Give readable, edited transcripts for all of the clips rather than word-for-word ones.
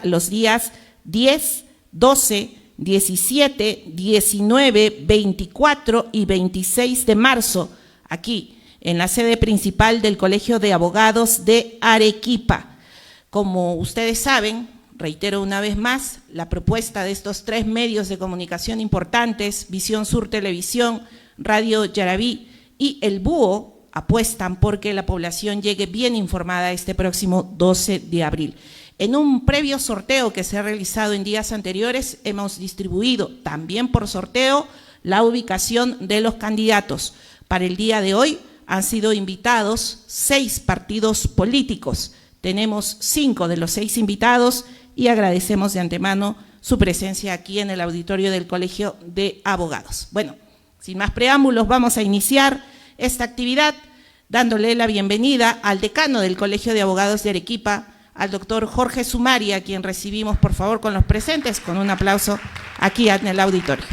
los días 10, 12, 17, 19, 24 y 26 de marzo, aquí en la sede principal del Colegio de Abogados de Arequipa. Como ustedes saben, reitero una vez más, la propuesta de estos 3 medios de comunicación importantes, Visión Sur Televisión, Radio Yarabí y El Búho, apuestan porque la población llegue bien informada este próximo 12 de abril. En un previo sorteo que se ha realizado en días anteriores, hemos distribuido también por sorteo la ubicación de los candidatos. Para el día de hoy han sido invitados 6 partidos políticos. Tenemos 5 de los 6 invitados y agradecemos de antemano su presencia aquí en el auditorio del Colegio de Abogados. Bueno, sin más preámbulos, vamos a iniciar esta actividad dándole la bienvenida al decano del Colegio de Abogados de Arequipa, al doctor Jorge Sumaria, a quien recibimos por favor con los presentes, con un aplauso aquí en el auditorio.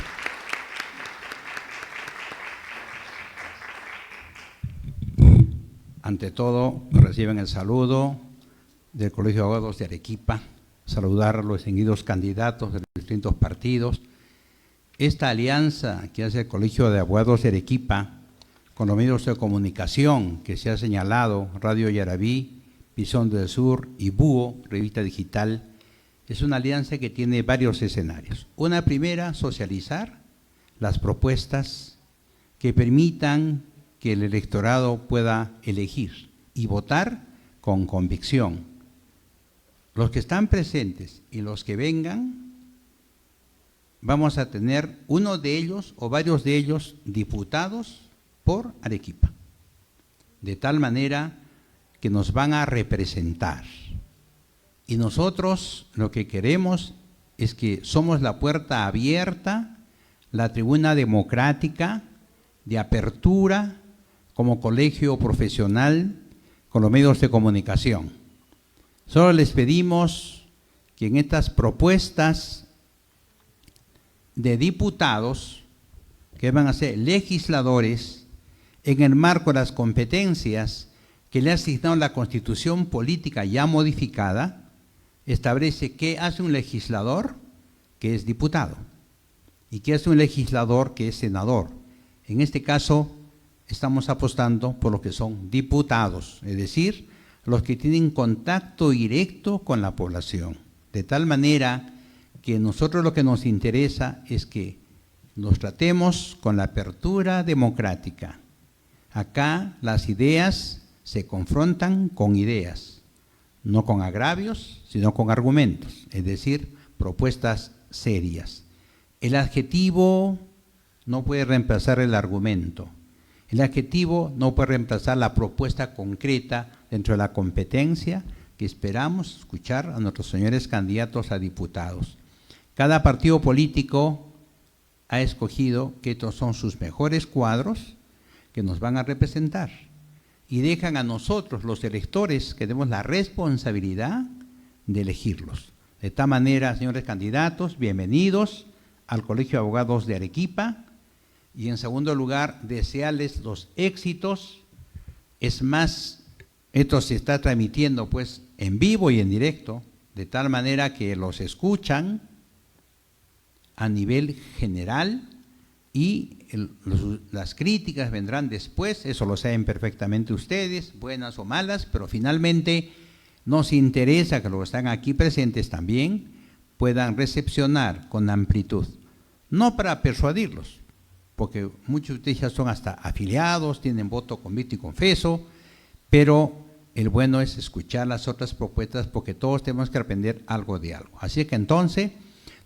Ante todo, reciben el saludo del Colegio de Abogados de Arequipa, saludar a los distinguidos candidatos de los distintos partidos. Esta alianza que hace el Colegio de Abogados de Arequipa con los medios de comunicación que se ha señalado, Radio Yarabí, Visión del Sur y Búho, revista digital, es una alianza que tiene varios escenarios. Una primera, socializar las propuestas que permitan que el electorado pueda elegir y votar con convicción. Los que están presentes y los que vengan, vamos a tener uno de ellos o varios de ellos diputados por Arequipa, de tal manera que nos van a representar. Y nosotros lo que queremos es que somos la puerta abierta, la tribuna democrática de apertura como colegio profesional con los medios de comunicación. Solo les pedimos que en estas propuestas de diputados, que van a ser legisladores, en el marco de las competencias que le ha asignado la Constitución Política ya modificada, establece qué hace un legislador que es diputado y qué hace un legislador que es senador. En este caso, estamos apostando por los que son diputados, es decir, los que tienen contacto directo con la población, de tal manera que nosotros lo que nos interesa es que nos tratemos con la apertura democrática. Acá las ideas se confrontan con ideas, no con agravios, sino con argumentos, es decir, propuestas serias. El adjetivo no puede reemplazar el argumento. El adjetivo no puede reemplazar la propuesta concreta dentro de la competencia que esperamos escuchar a nuestros señores candidatos a diputados. Cada partido político ha escogido que estos son sus mejores cuadros que nos van a representar y dejan a nosotros, los electores, que tenemos la responsabilidad de elegirlos. De esta manera, señores candidatos, bienvenidos al Colegio de Abogados de Arequipa y en segundo lugar, desearles los éxitos. Es más, esto se está transmitiendo pues en vivo y en directo, de tal manera que los escuchan a nivel general y las críticas vendrán después, eso lo saben perfectamente ustedes, buenas o malas, pero finalmente nos interesa que los que están aquí presentes también puedan recepcionar con amplitud, no para persuadirlos, porque muchos de ustedes ya son hasta afiliados, tienen voto convicto y confeso, pero el bueno es escuchar las otras propuestas porque todos tenemos que aprender algo de algo. Así que entonces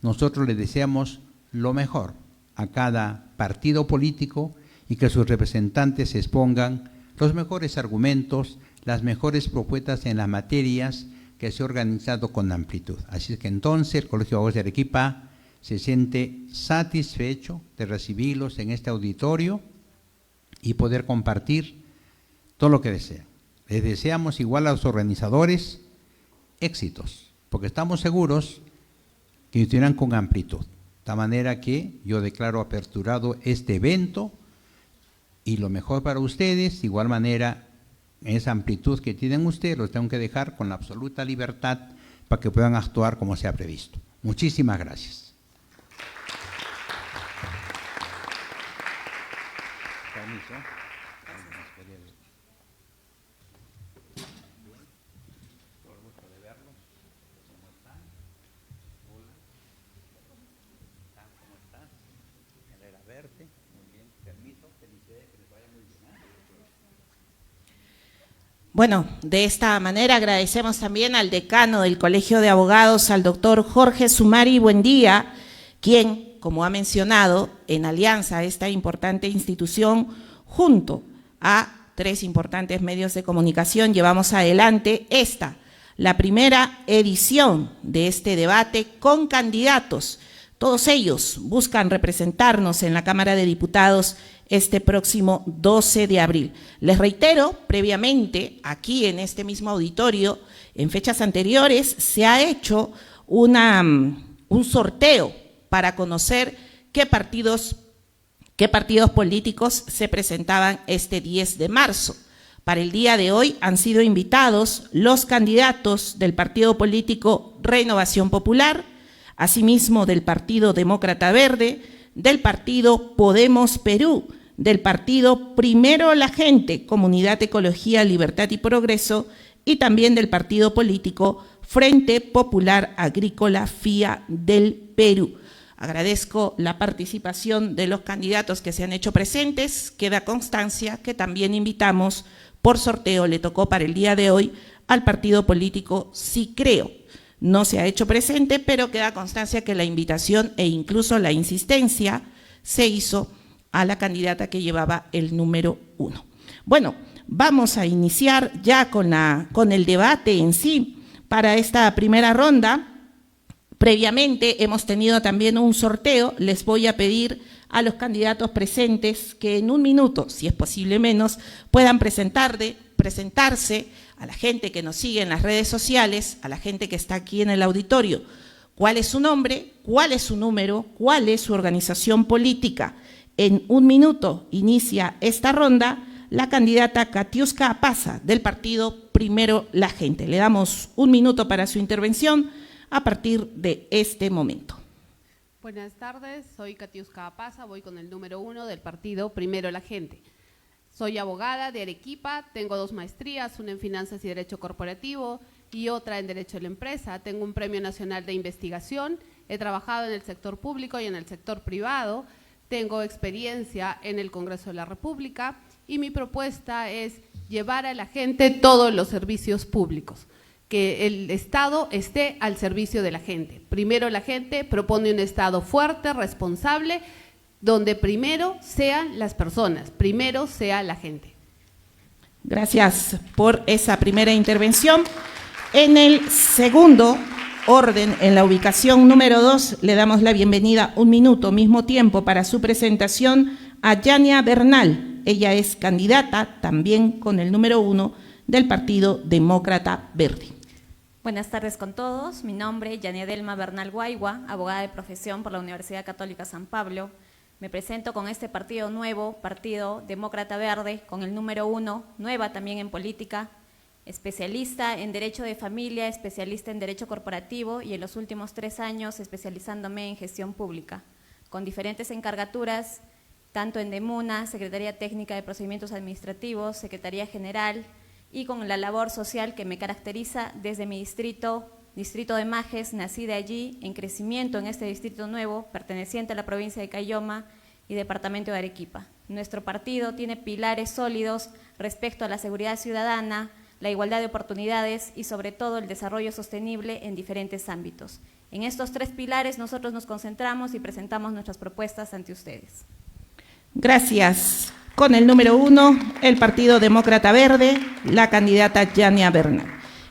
nosotros les deseamos lo mejor a cada partido político y que sus representantes expongan los mejores argumentos, las mejores propuestas en las materias que se ha organizado con amplitud. Así que entonces el Colegio de Abogados de Arequipa se siente satisfecho de recibirlos en este auditorio y poder compartir todo lo que desean. Les deseamos igual a los organizadores éxitos, porque estamos seguros que estarán con amplitud. De tal manera que yo declaro aperturado este evento y lo mejor para ustedes, de igual manera, esa amplitud que tienen ustedes, los tengo que dejar con la absoluta libertad para que puedan actuar como se ha previsto. Muchísimas gracias. Permiso. Bueno, de esta manera agradecemos también al decano del Colegio de Abogados, al doctor Jorge Sumari Buendía, quien, como ha mencionado, en alianza a esta importante institución, junto a 3 importantes medios de comunicación, llevamos adelante la primera edición de este debate con candidatos. Todos ellos buscan representarnos en la Cámara de Diputados este próximo 12 de abril. Les reitero, previamente, aquí en este mismo auditorio, en fechas anteriores, se ha hecho un sorteo para conocer qué partidos políticos se presentaban este 10 de marzo. Para el día de hoy han sido invitados los candidatos del partido político Renovación Popular, asimismo del Partido Demócrata Verde, del Partido Podemos Perú, del Partido Primero la Gente, Comunidad, Ecología, Libertad y Progreso, y también del partido político Frente Popular Agrícola FIA del Perú. Agradezco la participación de los candidatos que se han hecho presentes. Queda constancia que también invitamos por sorteo, le tocó para el día de hoy al partido político Sí Creo. No se ha hecho presente, pero queda constancia que la invitación e incluso la insistencia se hizo a la candidata que llevaba el número 1. Bueno, vamos a iniciar ya con el debate en sí para esta primera ronda. Previamente hemos tenido también un sorteo. Les voy a pedir a los candidatos presentes que en un minuto, si es posible menos, puedan presentarse a la gente que nos sigue en las redes sociales, a la gente que está aquí en el auditorio. ¿Cuál es su nombre? ¿Cuál es su número? ¿Cuál es su organización política? En un minuto inicia esta ronda la candidata Katiuska Apaza, del partido Primero la Gente. Le damos un minuto para su intervención a partir de este momento. Buenas tardes, soy Katiuska Apaza, voy con el número 1 del partido Primero la Gente. Soy abogada de Arequipa, tengo 2 maestrías, una en Finanzas y Derecho Corporativo y otra en Derecho de la Empresa. Tengo un Premio Nacional de Investigación, he trabajado en el sector público y en el sector privado. Tengo experiencia en el Congreso de la República y mi propuesta es llevar a la gente todos los servicios públicos, que el Estado esté al servicio de la gente. Primero la Gente propone un Estado fuerte, responsable, donde primero sean las personas, primero sea la gente. Gracias por esa primera intervención. En el segundo orden, en la ubicación número 2, le damos la bienvenida, un minuto, mismo tiempo, para su presentación a Yania Bernal. Ella es candidata también con el número 1 del Partido Demócrata Verde. Buenas tardes con todos. Mi nombre es Yania Delma Bernal Guaigua, abogada de profesión por la Universidad Católica San Pablo. Me presento con este partido nuevo, Partido Demócrata Verde, con el número 1, nueva también en política, especialista en Derecho de Familia, especialista en Derecho Corporativo y en los últimos 3 años especializándome en Gestión Pública, con diferentes encargaturas, tanto en DEMUNA, Secretaría Técnica de Procedimientos Administrativos, Secretaría General, y con la labor social que me caracteriza desde mi distrito de Majes, nacida allí, en crecimiento en este distrito nuevo, perteneciente a la provincia de Caylloma y departamento de Arequipa. Nuestro partido tiene pilares sólidos respecto a la seguridad ciudadana, la igualdad de oportunidades y sobre todo el desarrollo sostenible en diferentes ámbitos. En estos 3 pilares nosotros nos concentramos y presentamos nuestras propuestas ante ustedes. Gracias. Con el número 1, el Partido Demócrata Verde, la candidata Yania Bernal.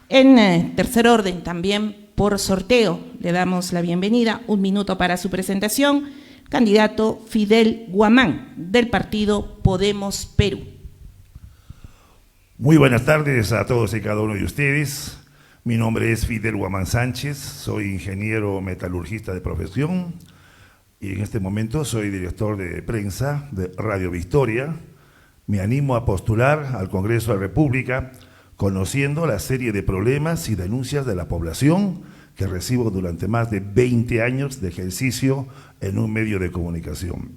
En tercer orden, también por sorteo, le damos la bienvenida, un minuto para su presentación, candidato Fidel Guamán, del Partido Podemos Perú. Muy buenas tardes a todos y cada uno de ustedes. Mi nombre es Fidel Guamán Sánchez, soy ingeniero metalurgista de profesión y en este momento soy director de prensa de Radio Victoria. Me animo a postular al Congreso de la República conociendo la serie de problemas y denuncias de la población que recibo durante más de 20 años de ejercicio en un medio de comunicación.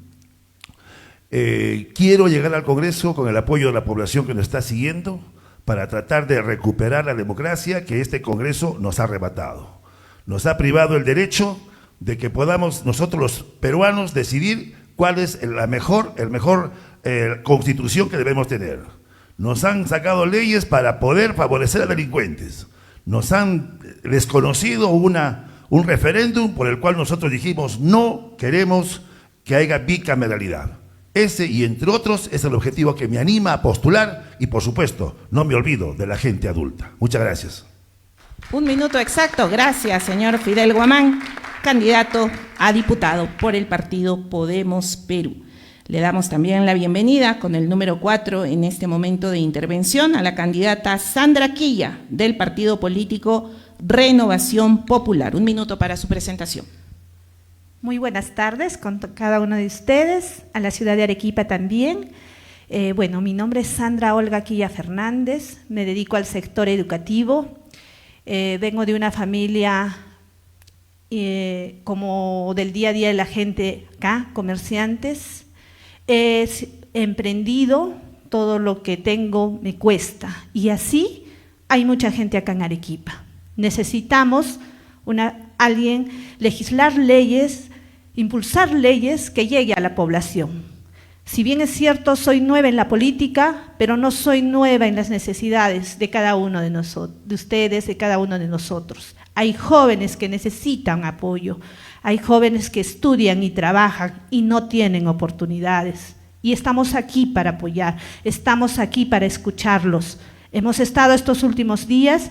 Quiero llegar al Congreso con el apoyo de la población que nos está siguiendo para tratar de recuperar la democracia que este Congreso nos ha arrebatado. Nos ha privado el derecho de que podamos nosotros los peruanos decidir cuál es la mejor constitución que debemos tener. Nos han sacado leyes para poder favorecer a delincuentes. Nos han desconocido un referéndum por el cual nosotros dijimos no queremos que haya bicameralidad. Ese y entre otros es el objetivo que me anima a postular y por supuesto no me olvido de la gente adulta. Muchas gracias. Un minuto exacto. Gracias, señor Fidel Guamán, candidato a diputado por el partido Podemos Perú. Le damos también la bienvenida con el número 4 en este momento de intervención a la candidata Sandra Quilla del partido político Renovación Popular. Un minuto para su presentación. Muy buenas tardes con cada uno de ustedes, a la ciudad de Arequipa también. Bueno, mi nombre es Sandra Olga Quilla Fernández, me dedico al sector educativo. Vengo de una familia como del día a día de la gente acá, comerciantes. He emprendido, todo lo que tengo me cuesta y así hay mucha gente acá en Arequipa. Necesitamos alguien legislar leyes, impulsar leyes que llegue a la población. Si bien es cierto, soy nueva en la política, pero no soy nueva en las necesidades de cada uno de nosotros, de ustedes, de cada uno de nosotros. Hay jóvenes que necesitan apoyo, hay jóvenes que estudian y trabajan y no tienen oportunidades. Y estamos aquí para apoyar, estamos aquí para escucharlos. Hemos estado estos últimos días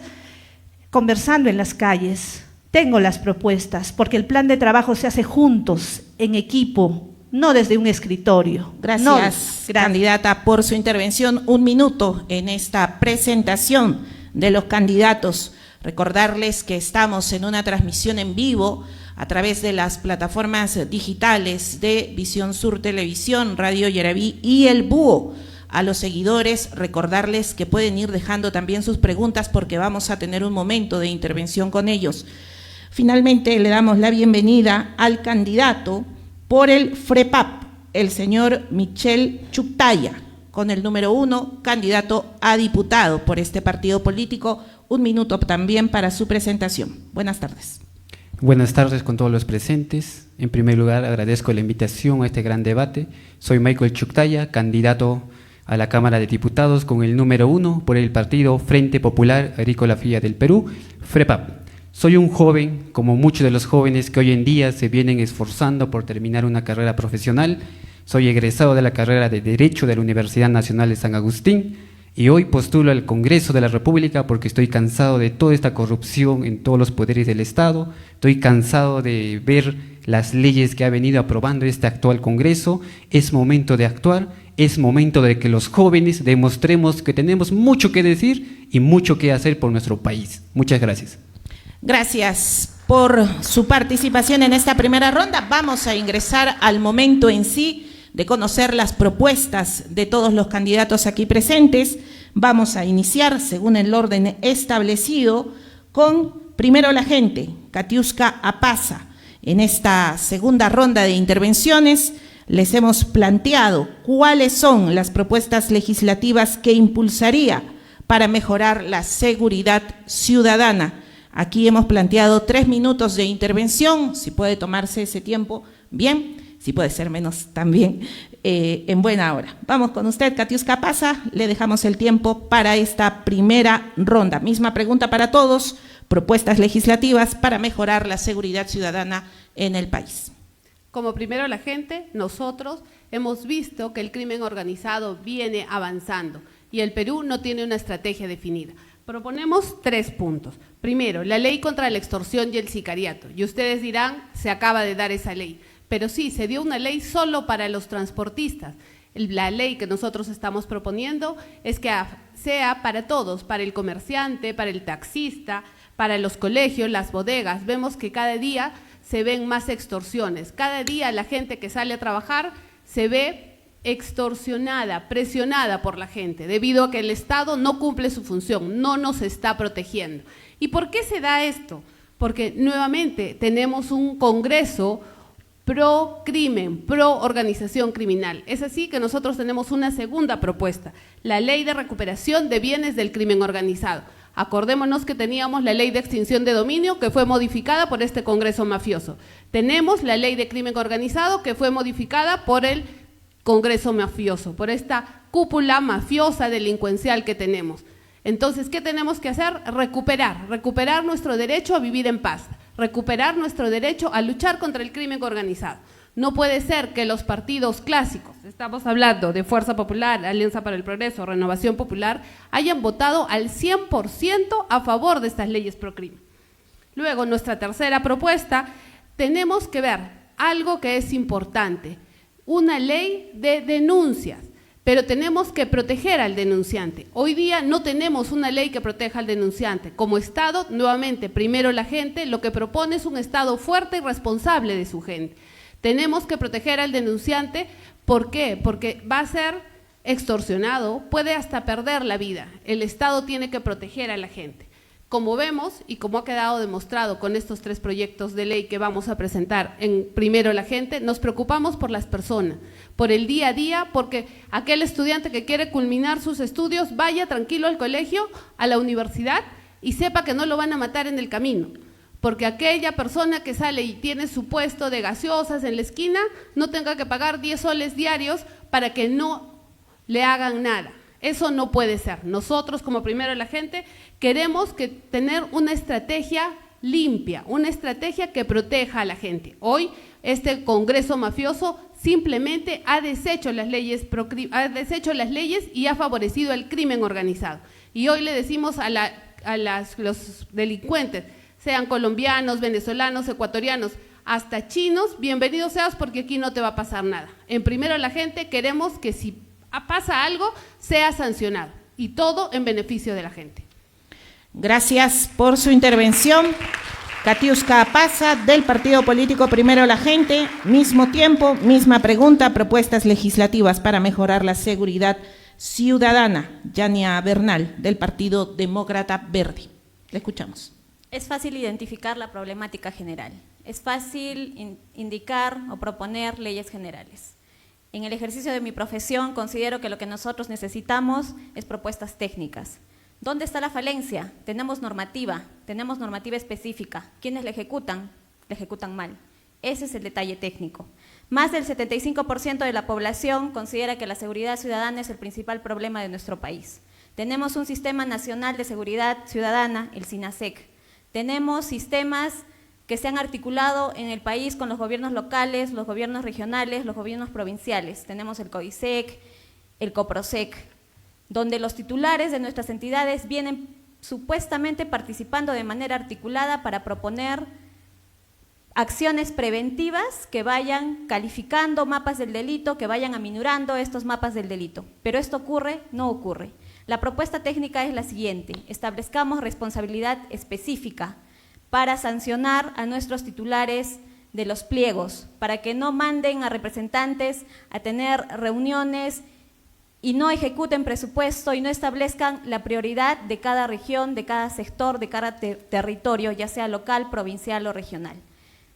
conversando en las calles. Tengo las propuestas, porque el plan de trabajo se hace juntos, en equipo, no desde un escritorio. Gracias, candidata, por su intervención. Un minuto en esta presentación de los candidatos. Recordarles que estamos en una transmisión en vivo a través de las plataformas digitales de Visión Sur Televisión, Radio Yaraví y El Búho. A los seguidores, recordarles que pueden ir dejando también sus preguntas porque vamos a tener un momento de intervención con ellos. Finalmente, le damos la bienvenida al candidato por el FREPAP, el señor Michel Chuctaya, con el número 1, candidato a diputado por este partido político. Un minuto también para su presentación. Buenas tardes. Buenas tardes con todos los presentes. En primer lugar, agradezco la invitación a este gran debate. Soy Michael Chuctaya, candidato a la Cámara de Diputados con el número 1 por el partido Frente Popular Agrícola Fría del Perú, FREPAP. Soy un joven, como muchos de los jóvenes que hoy en día se vienen esforzando por terminar una carrera profesional. Soy egresado de la carrera de Derecho de la Universidad Nacional de San Agustín y hoy postulo al Congreso de la República porque estoy cansado de toda esta corrupción en todos los poderes del Estado. Estoy cansado de ver las leyes que ha venido aprobando este actual Congreso. Es momento de actuar, es momento de que los jóvenes demostremos que tenemos mucho que decir y mucho que hacer por nuestro país. Muchas gracias. Gracias por su participación en esta primera ronda. Vamos a ingresar al momento en sí de conocer las propuestas de todos los candidatos aquí presentes. Vamos a iniciar, según el orden establecido, con primero la gente, Katiuska Apaza. En esta segunda ronda de intervenciones les hemos planteado cuáles son las propuestas legislativas que impulsaría para mejorar la seguridad ciudadana. Aquí hemos planteado 3 minutos de intervención, si puede tomarse ese tiempo, bien, si puede ser menos también, en buena hora. Vamos con usted, Katiuska Apaza, le dejamos el tiempo para esta primera ronda. Misma pregunta para todos, propuestas legislativas para mejorar la seguridad ciudadana en el país. Como primero la gente, nosotros hemos visto que el crimen organizado viene avanzando y el Perú no tiene una estrategia definida. Proponemos 3 puntos. Primero, la ley contra la extorsión y el sicariato. Y ustedes dirán, se acaba de dar esa ley. Pero sí, se dio una ley solo para los transportistas. La ley que nosotros estamos proponiendo es que sea para todos, para el comerciante, para el taxista, para los colegios, las bodegas. Vemos que cada día se ven más extorsiones. Cada día la gente que sale a trabajar se ve extorsionada, presionada por la gente, debido a que el Estado no cumple su función, no nos está protegiendo. ¿Y por qué se da esto? porque nuevamente tenemos un Congreso pro crimen, pro organización criminal. Es así que nosotros tenemos una segunda propuesta, la ley de recuperación de bienes del crimen organizado. Acordémonos que teníamos la ley de extinción de dominio que fue modificada por este Congreso mafioso. Tenemos la ley de crimen organizado que fue modificada por el Congreso mafioso, por esta cúpula mafiosa delincuencial que tenemos. Entonces, ¿qué tenemos que hacer? Recuperar nuestro derecho a vivir en paz, recuperar nuestro derecho a luchar contra el crimen organizado. No puede ser que los partidos clásicos, estamos hablando de Fuerza Popular, Alianza para el Progreso, Renovación Popular, hayan votado al 100% a favor de estas leyes pro crimen. Luego, nuestra tercera propuesta, tenemos que ver algo que es importante, una ley de denuncias, pero tenemos que proteger al denunciante. Hoy día no tenemos una ley que proteja al denunciante. Como Estado, nuevamente, primero la gente, lo que propone es un Estado fuerte y responsable de su gente. Tenemos que proteger al denunciante, ¿por qué? Porque va a ser extorsionado, puede hasta perder la vida. El Estado tiene que proteger a la gente. Como vemos y como ha quedado demostrado con estos 3 proyectos de ley que vamos a presentar en Primero la Gente, nos preocupamos por las personas, por el día a día, porque aquel estudiante que quiere culminar sus estudios vaya tranquilo al colegio, a la universidad y sepa que no lo van a matar en el camino. Porque aquella persona que sale y tiene su puesto de gaseosas en la esquina no tenga que pagar 10 soles diarios para que no le hagan nada. Eso no puede ser. Nosotros, como Primero la Gente, queremos tener una estrategia limpia, una estrategia que proteja a la gente. Hoy, este Congreso mafioso simplemente ha deshecho las leyes y ha favorecido el crimen organizado. Y hoy le decimos a los delincuentes, sean colombianos, venezolanos, ecuatorianos, hasta chinos, bienvenidos seas porque aquí no te va a pasar nada. En Primero la Gente queremos que si pasa algo, sea sancionado y todo en beneficio de la gente. Gracias por su intervención. Katiuska Apasa, del partido político Primero la Gente. Mismo tiempo, misma pregunta, propuestas legislativas para mejorar la seguridad ciudadana. Yania Bernal, del Partido Demócrata Verde. Le escuchamos. Es fácil identificar la problemática general, es fácil indicar o proponer leyes generales. En el ejercicio de mi profesión considero que lo que nosotros necesitamos es propuestas técnicas. ¿Dónde está la falencia? Tenemos normativa específica. ¿Quiénes la ejecutan? La ejecutan mal. Ese es el detalle técnico. Más del 75% de la población considera que la seguridad ciudadana es el principal problema de nuestro país. Tenemos un Sistema Nacional de Seguridad Ciudadana, el SINASEC. Tenemos sistemas que se han articulado en el país con los gobiernos locales, los gobiernos regionales, los gobiernos provinciales. Tenemos el CODISEC, el COPROSEC, donde los titulares de nuestras entidades vienen supuestamente participando de manera articulada para proponer acciones preventivas que vayan calificando mapas del delito, que vayan aminorando estos mapas del delito. Pero esto ocurre, no ocurre. La propuesta técnica es la siguiente: establezcamos responsabilidad específica para sancionar a nuestros titulares de los pliegos, para que no manden a representantes a tener reuniones y no ejecuten presupuesto y no establezcan la prioridad de cada región, de cada sector, de cada territorio, ya sea local, provincial o regional.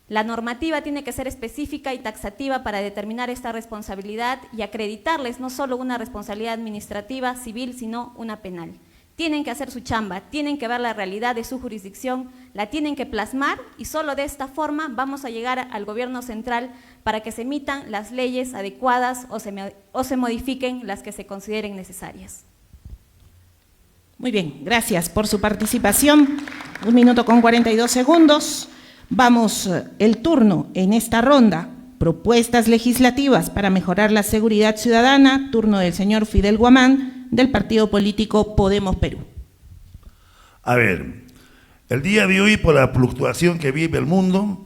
La normativa tiene que ser específica y taxativa para determinar esta responsabilidad y acreditarles no solo una responsabilidad administrativa, civil, sino una penal. Tienen que hacer su chamba, tienen que ver la realidad de su jurisdicción, la tienen que plasmar y solo de esta forma vamos a llegar al gobierno central para que se emitan las leyes adecuadas o se modifiquen las que se consideren necesarias. Muy bien, gracias por su participación. 1 minuto con 42 segundos. Vamos, el turno en esta ronda, propuestas legislativas para mejorar la seguridad ciudadana, turno del señor Fidel Guamán, del partido político Podemos Perú. A ver, el día de hoy, por la fluctuación que vive el mundo,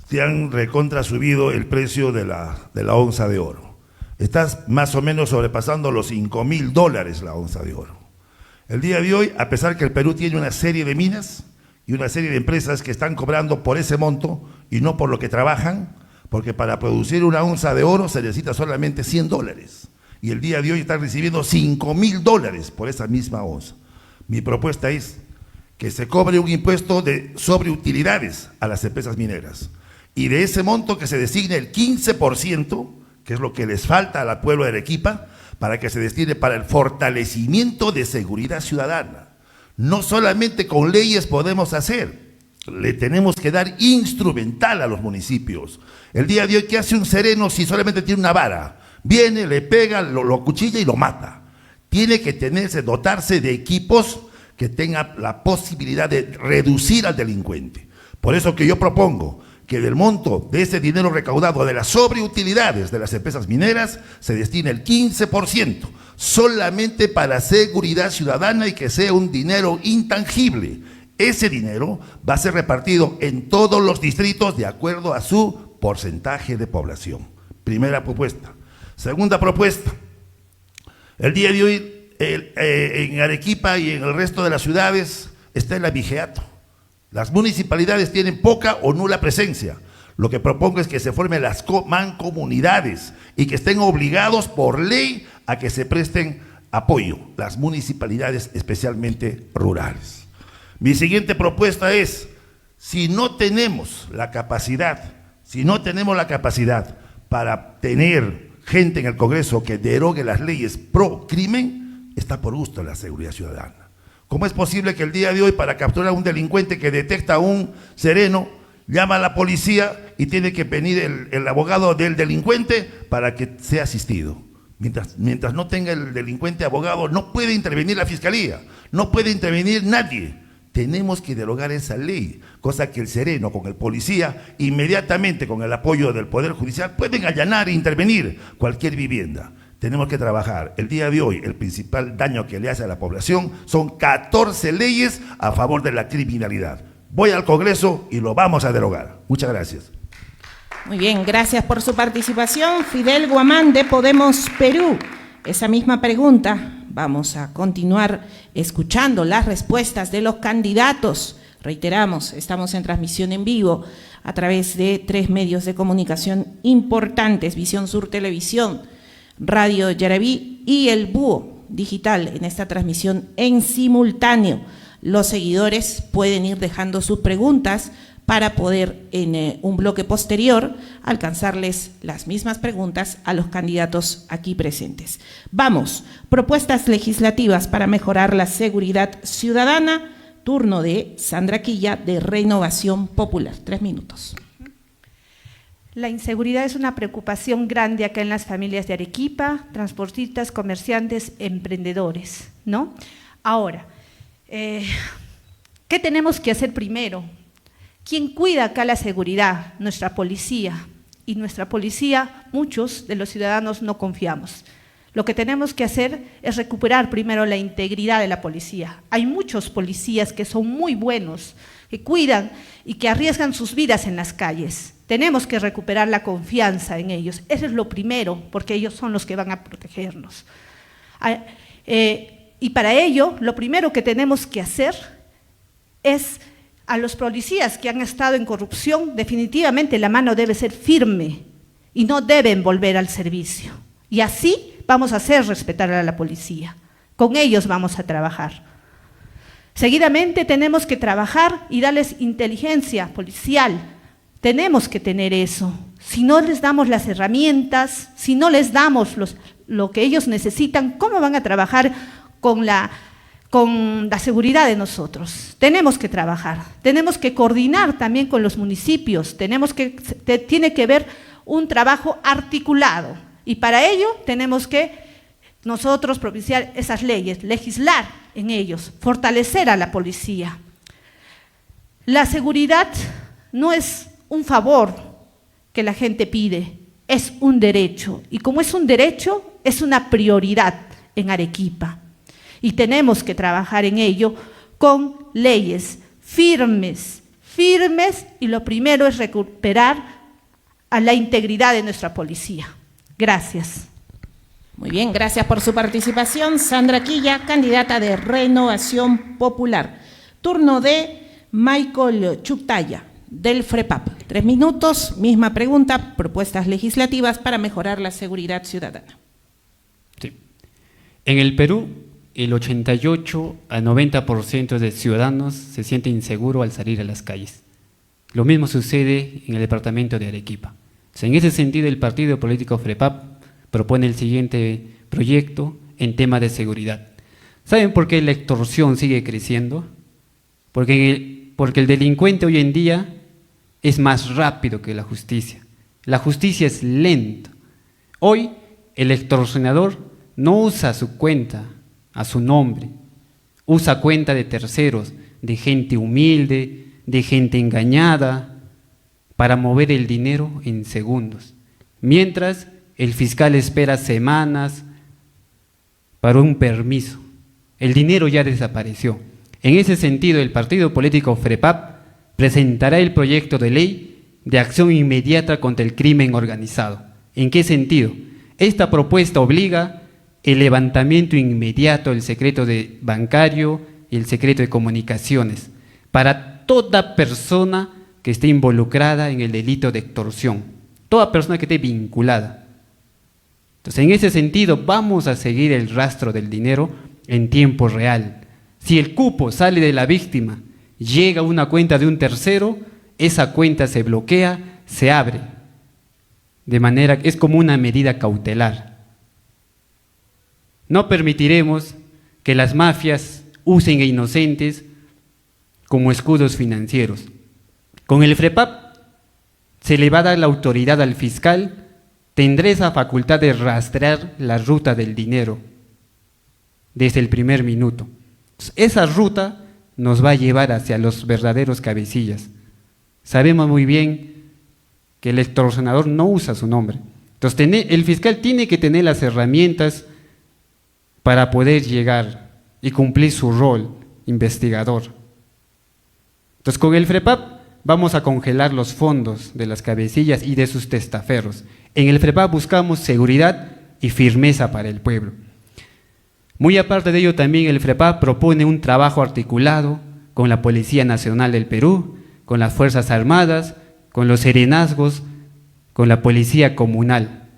se han recontra subido el precio de la onza de oro. Está más o menos sobrepasando los $5.000 la onza de oro. El día de hoy, a pesar que el Perú tiene una serie de minas y una serie de empresas que están cobrando por ese monto y no por lo que trabajan, porque para producir una onza de oro se necesita solamente $100. Y el día de hoy están recibiendo $5.000 por esa misma onza. Mi propuesta es que se cobre un impuesto sobre utilidades a las empresas mineras. Y de ese monto que se designe el 15%, que es lo que les falta al pueblo de Arequipa, para que se destine para el fortalecimiento de seguridad ciudadana. No solamente con leyes podemos hacer, le tenemos que dar instrumental a los municipios. El día de hoy, ¿qué hace un sereno si solamente tiene una vara? Viene, le pega, lo acuchilla y lo mata. Tiene que dotarse de equipos que tengan la posibilidad de reducir al delincuente. Por eso que yo propongo que del monto de ese dinero recaudado de las sobreutilidades de las empresas mineras se destine el 15% solamente para seguridad ciudadana y que sea un dinero intangible. Ese dinero va a ser repartido en todos los distritos de acuerdo a su porcentaje de población. Primera propuesta. Segunda propuesta. El día de hoy en Arequipa y en el resto de las ciudades está el abigeato. Las municipalidades tienen poca o nula presencia. Lo que propongo es que se formen las mancomunidades y que estén obligados por ley a que se presten apoyo, las municipalidades especialmente rurales. Mi siguiente propuesta es, si no tenemos la capacidad para tener gente en el Congreso que derogue las leyes pro crimen, está por gusto la seguridad ciudadana. ¿Cómo es posible que el día de hoy para capturar a un delincuente que detecta a un sereno, llama a la policía y tiene que venir el abogado del delincuente para que sea asistido? Mientras no tenga el delincuente abogado, no puede intervenir la fiscalía, no puede intervenir nadie. Tenemos que derogar esa ley, cosa que el sereno con el policía, inmediatamente con el apoyo del Poder Judicial, pueden allanar e intervenir cualquier vivienda. Tenemos que trabajar. El día de hoy, el principal daño que le hace a la población son 14 leyes a favor de la criminalidad. Voy al Congreso y lo vamos a derogar. Muchas gracias. Muy bien, gracias por su participación. Fidel Guamán de Podemos Perú. Esa misma pregunta, vamos a continuar escuchando las respuestas de los candidatos. Reiteramos, estamos en transmisión en vivo a través de 3 medios de comunicación importantes, Visión Sur Televisión, Radio Yaraví y el Búho Digital en esta transmisión en simultáneo. Los seguidores pueden ir dejando sus preguntas para poder en un bloque posterior alcanzarles las mismas preguntas a los candidatos aquí presentes. Vamos, propuestas legislativas para mejorar la seguridad ciudadana, turno de Sandra Quilla de Renovación Popular. 3 minutos. La inseguridad es una preocupación grande acá en las familias de Arequipa, transportistas, comerciantes, emprendedores, ¿no? Ahora, ¿qué tenemos que hacer primero? ¿Quién cuida acá la seguridad? Nuestra policía. Y nuestra policía, muchos de los ciudadanos no confiamos. Lo que tenemos que hacer es recuperar primero la integridad de la policía. Hay muchos policías que son muy buenos, que cuidan y que arriesgan sus vidas en las calles. Tenemos que recuperar la confianza en ellos. Eso es lo primero, porque ellos son los que van a protegernos. Y para ello, lo primero que tenemos que hacer es a los policías que han estado en corrupción, definitivamente la mano debe ser firme y no deben volver al servicio. Y así vamos a hacer respetar a la policía. Con ellos vamos a trabajar. Seguidamente tenemos que trabajar y darles inteligencia policial. Tenemos que tener eso. Si no les damos las herramientas, si no les damos lo que ellos necesitan, ¿cómo van a trabajar con la seguridad de nosotros? Tenemos que trabajar, tenemos que coordinar también con los municipios, tiene que haber un trabajo articulado y para ello tenemos que nosotros propiciar esas leyes, legislar en ellos, fortalecer a la policía. La seguridad no es un favor que la gente pide, es un derecho y como es un derecho, es una prioridad en Arequipa. Y tenemos que trabajar en ello con leyes firmes y lo primero es recuperar a la integridad de nuestra policía. Gracias. Muy bien, gracias por su participación. Sandra Quilla, candidata de Renovación Popular. Turno de Michael Chuktaya, del FREPAP. 3 minutos, misma pregunta, propuestas legislativas para mejorar la seguridad ciudadana. Sí. En el Perú el 88 a 90% de ciudadanos se sienten inseguros al salir a las calles. Lo mismo sucede en el departamento de Arequipa. En ese sentido, el partido político FREPAP propone el siguiente proyecto en tema de seguridad. ¿Saben por qué la extorsión sigue creciendo? Porque el delincuente hoy en día es más rápido que la justicia. La justicia es lenta. Hoy el extorsionador no usa su cuenta a su nombre, usa cuenta de terceros, de gente humilde, de gente engañada, para mover el dinero en segundos. Mientras el fiscal espera semanas para un permiso. El dinero ya desapareció. En ese sentido, el partido político FREPAP presentará el proyecto de ley de acción inmediata contra el crimen organizado. ¿En qué sentido? Esta propuesta obliga el levantamiento inmediato del secreto bancario y el secreto de comunicaciones para toda persona que esté involucrada en el delito de extorsión, toda persona que esté vinculada. Entonces, en ese sentido, vamos a seguir el rastro del dinero en tiempo real. Si el cupo sale de la víctima, llega a una cuenta de un tercero, esa cuenta se bloquea, se abre. De manera que es como una medida cautelar. No permitiremos que las mafias usen a inocentes como escudos financieros. Con el FREPAP se le va a dar la autoridad al fiscal, tendrá esa facultad de rastrear la ruta del dinero desde el primer minuto. Esa ruta nos va a llevar hacia los verdaderos cabecillas. Sabemos muy bien que el extorsionador no usa su nombre. Entonces, el fiscal tiene que tener las herramientas para poder llegar y cumplir su rol investigador. Entonces, con el FREPAP vamos a congelar los fondos de las cabecillas y de sus testaferros. En el FREPAP buscamos seguridad y firmeza para el pueblo. Muy aparte de ello, también el FREPAP propone un trabajo articulado con la Policía Nacional del Perú, con las Fuerzas Armadas, con los serenazgos, con la Policía Comunal,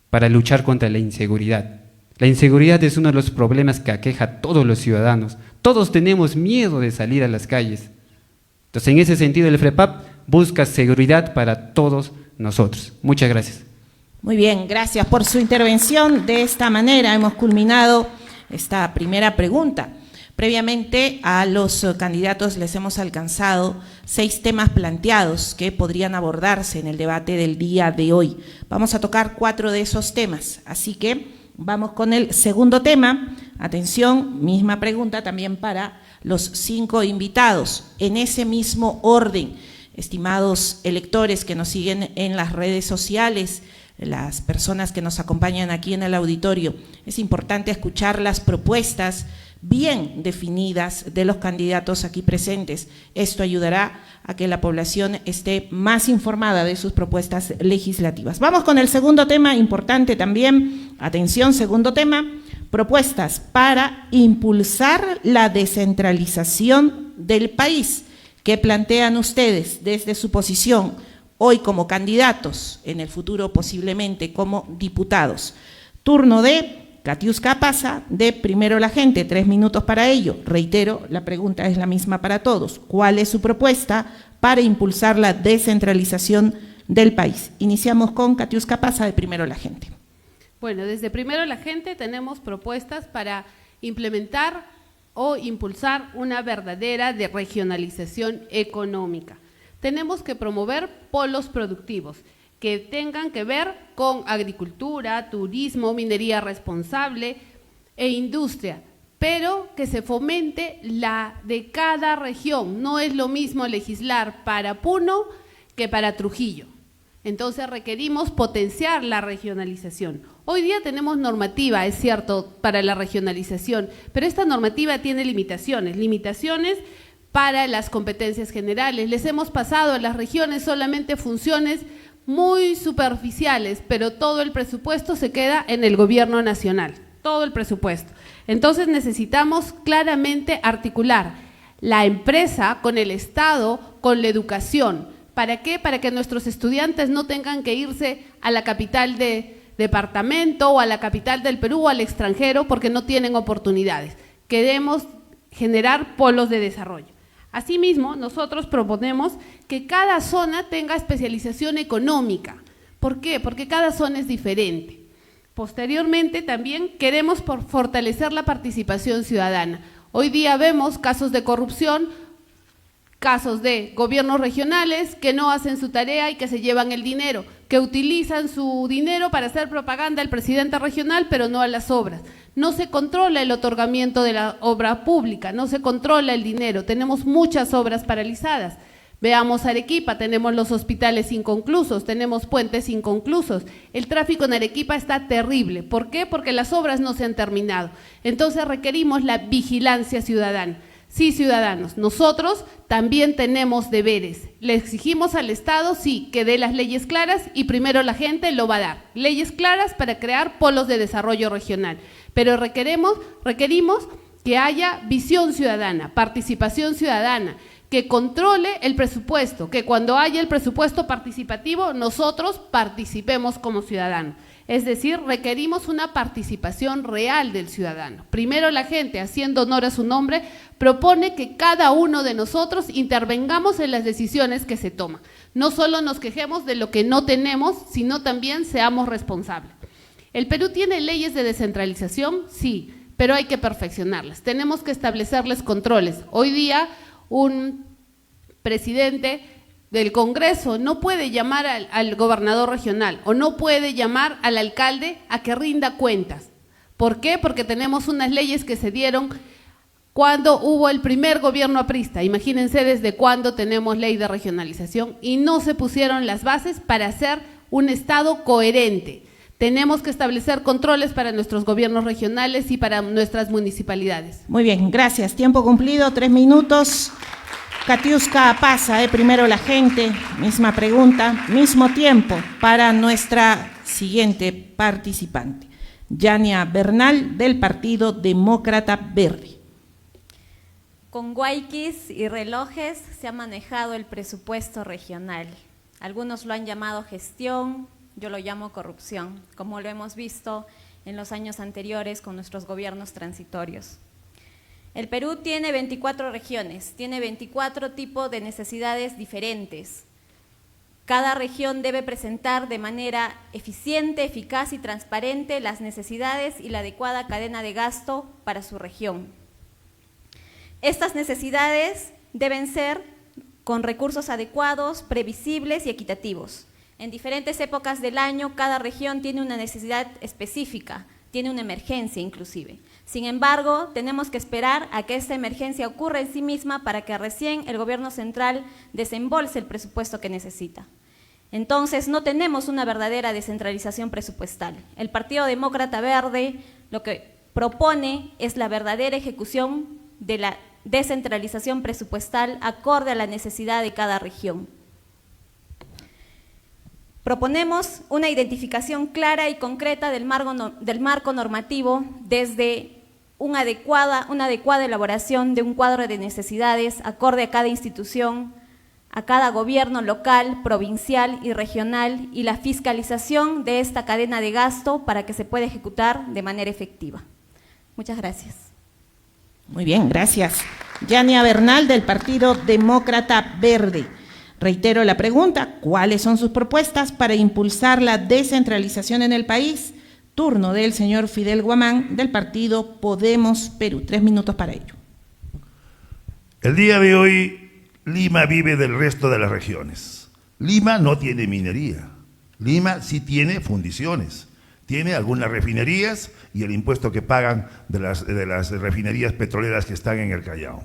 para luchar contra la inseguridad. La inseguridad es uno de los problemas que aqueja a todos los ciudadanos. Todos tenemos miedo de salir a las calles. Entonces, en ese sentido, el FREPAP busca seguridad para todos nosotros. Muchas gracias. Muy bien, gracias por su intervención. De esta manera hemos culminado esta primera pregunta. Previamente a los candidatos les hemos alcanzado 6 temas planteados que podrían abordarse en el debate del día de hoy. Vamos a tocar 4 de esos temas, así que vamos con el segundo tema. Atención, misma pregunta también para los 5 invitados. En ese mismo orden, estimados electores que nos siguen en las redes sociales, las personas que nos acompañan aquí en el auditorio, es importante escuchar las propuestas bien definidas de los candidatos aquí presentes. Esto ayudará a que la población esté más informada de sus propuestas legislativas. Vamos con el segundo tema, importante también. Atención, segundo tema, propuestas para impulsar la descentralización del país. ¿Qué plantean ustedes desde su posición hoy como candidatos, en el futuro posiblemente como diputados? Turno de Katiuska Pasa, de Primero la Gente, 3 minutos para ello. Reitero, la pregunta es la misma para todos. ¿Cuál es su propuesta para impulsar la descentralización del país? Iniciamos con Katiuska Pasa, de Primero la Gente. Bueno, desde Primero la Gente tenemos propuestas para implementar o impulsar una verdadera regionalización económica. Tenemos que promover polos productivos que tengan que ver con agricultura, turismo, minería responsable e industria, pero que se fomente la de cada región. No es lo mismo legislar para Puno que para Trujillo. Entonces requerimos potenciar la regionalización. Hoy día tenemos normativa, es cierto, para la regionalización, pero esta normativa tiene limitaciones para las competencias generales. Les hemos pasado a las regiones solamente funciones muy superficiales, pero todo el presupuesto se queda en el gobierno nacional, todo el presupuesto. Entonces necesitamos claramente articular la empresa con el Estado, con la educación. ¿Para qué? Para que nuestros estudiantes no tengan que irse a la capital departamento o a la capital del Perú o al extranjero porque no tienen oportunidades. Queremos generar polos de desarrollo. Asimismo, nosotros proponemos que cada zona tenga especialización económica. ¿Por qué? Porque cada zona es diferente. Posteriormente, también queremos fortalecer la participación ciudadana. Hoy día vemos casos de corrupción, casos de gobiernos regionales que no hacen su tarea y que se llevan el dinero, que utilizan su dinero para hacer propaganda al presidente regional, pero no a las obras. No se controla el otorgamiento de la obra pública, no se controla el dinero, tenemos muchas obras paralizadas. Veamos Arequipa, tenemos los hospitales inconclusos, tenemos puentes inconclusos. El tráfico en Arequipa está terrible. ¿Por qué? Porque las obras no se han terminado. Entonces requerimos la vigilancia ciudadana. Sí, ciudadanos, nosotros también tenemos deberes. Le exigimos al Estado, sí, que dé las leyes claras y primero la gente lo va a dar. Leyes claras para crear polos de desarrollo regional. Pero requerimos que haya visión ciudadana, participación ciudadana, que controle el presupuesto, que cuando haya el presupuesto participativo nosotros participemos como ciudadanos. Es decir, requerimos una participación real del ciudadano. Primero la gente, haciendo honor a su nombre, propone que cada uno de nosotros intervengamos en las decisiones que se toman. No solo nos quejemos de lo que no tenemos, sino también seamos responsables. ¿El Perú tiene leyes de descentralización? Sí, pero hay que perfeccionarlas. Tenemos que establecerles controles. Hoy día un presidente del Congreso no puede llamar al gobernador regional o no puede llamar al alcalde a que rinda cuentas. ¿Por qué? Porque tenemos unas leyes que se dieron cuando hubo el primer gobierno aprista. Imagínense desde cuándo tenemos ley de regionalización y no se pusieron las bases para hacer un Estado coherente. Tenemos que establecer controles para nuestros gobiernos regionales y para nuestras municipalidades. Muy bien, gracias. Tiempo cumplido, 3 minutos. Katiuska pasa, primero la gente, misma pregunta, mismo tiempo para nuestra siguiente participante. Yania Bernal, del Partido Demócrata Verde. Con guayquis y relojes se ha manejado el presupuesto regional. Algunos lo han llamado gestión, yo lo llamo corrupción, como lo hemos visto en los años anteriores con nuestros gobiernos transitorios. El Perú tiene 24 regiones, tiene 24 tipos de necesidades diferentes. Cada región debe presentar de manera eficiente, eficaz y transparente las necesidades y la adecuada cadena de gasto para su región. Estas necesidades deben ser con recursos adecuados, previsibles y equitativos. En diferentes épocas del año, cada región tiene una necesidad específica, tiene una emergencia inclusive. Sin embargo, tenemos que esperar a que esta emergencia ocurra en sí misma para que recién el gobierno central desembolse el presupuesto que necesita. Entonces, no tenemos una verdadera descentralización presupuestal. El Partido Demócrata Verde lo que propone es la verdadera ejecución de la descentralización presupuestal acorde a la necesidad de cada región. Proponemos una identificación clara y concreta del marco normativo desde una adecuada elaboración de un cuadro de necesidades acorde a cada institución, a cada gobierno local, provincial y regional y la fiscalización de esta cadena de gasto para que se pueda ejecutar de manera efectiva. Muchas gracias. Muy bien, gracias. Yania Bernal, del Partido Demócrata Verde. Reitero la pregunta, ¿cuáles son sus propuestas para impulsar la descentralización en el país? Turno del señor Fidel Guamán, del partido Podemos Perú. 3 minutos para ello. El día de hoy, Lima vive del resto de las regiones. Lima no tiene minería. Lima sí tiene fundiciones. Tiene algunas refinerías y el impuesto que pagan de las refinerías petroleras que están en el Callao.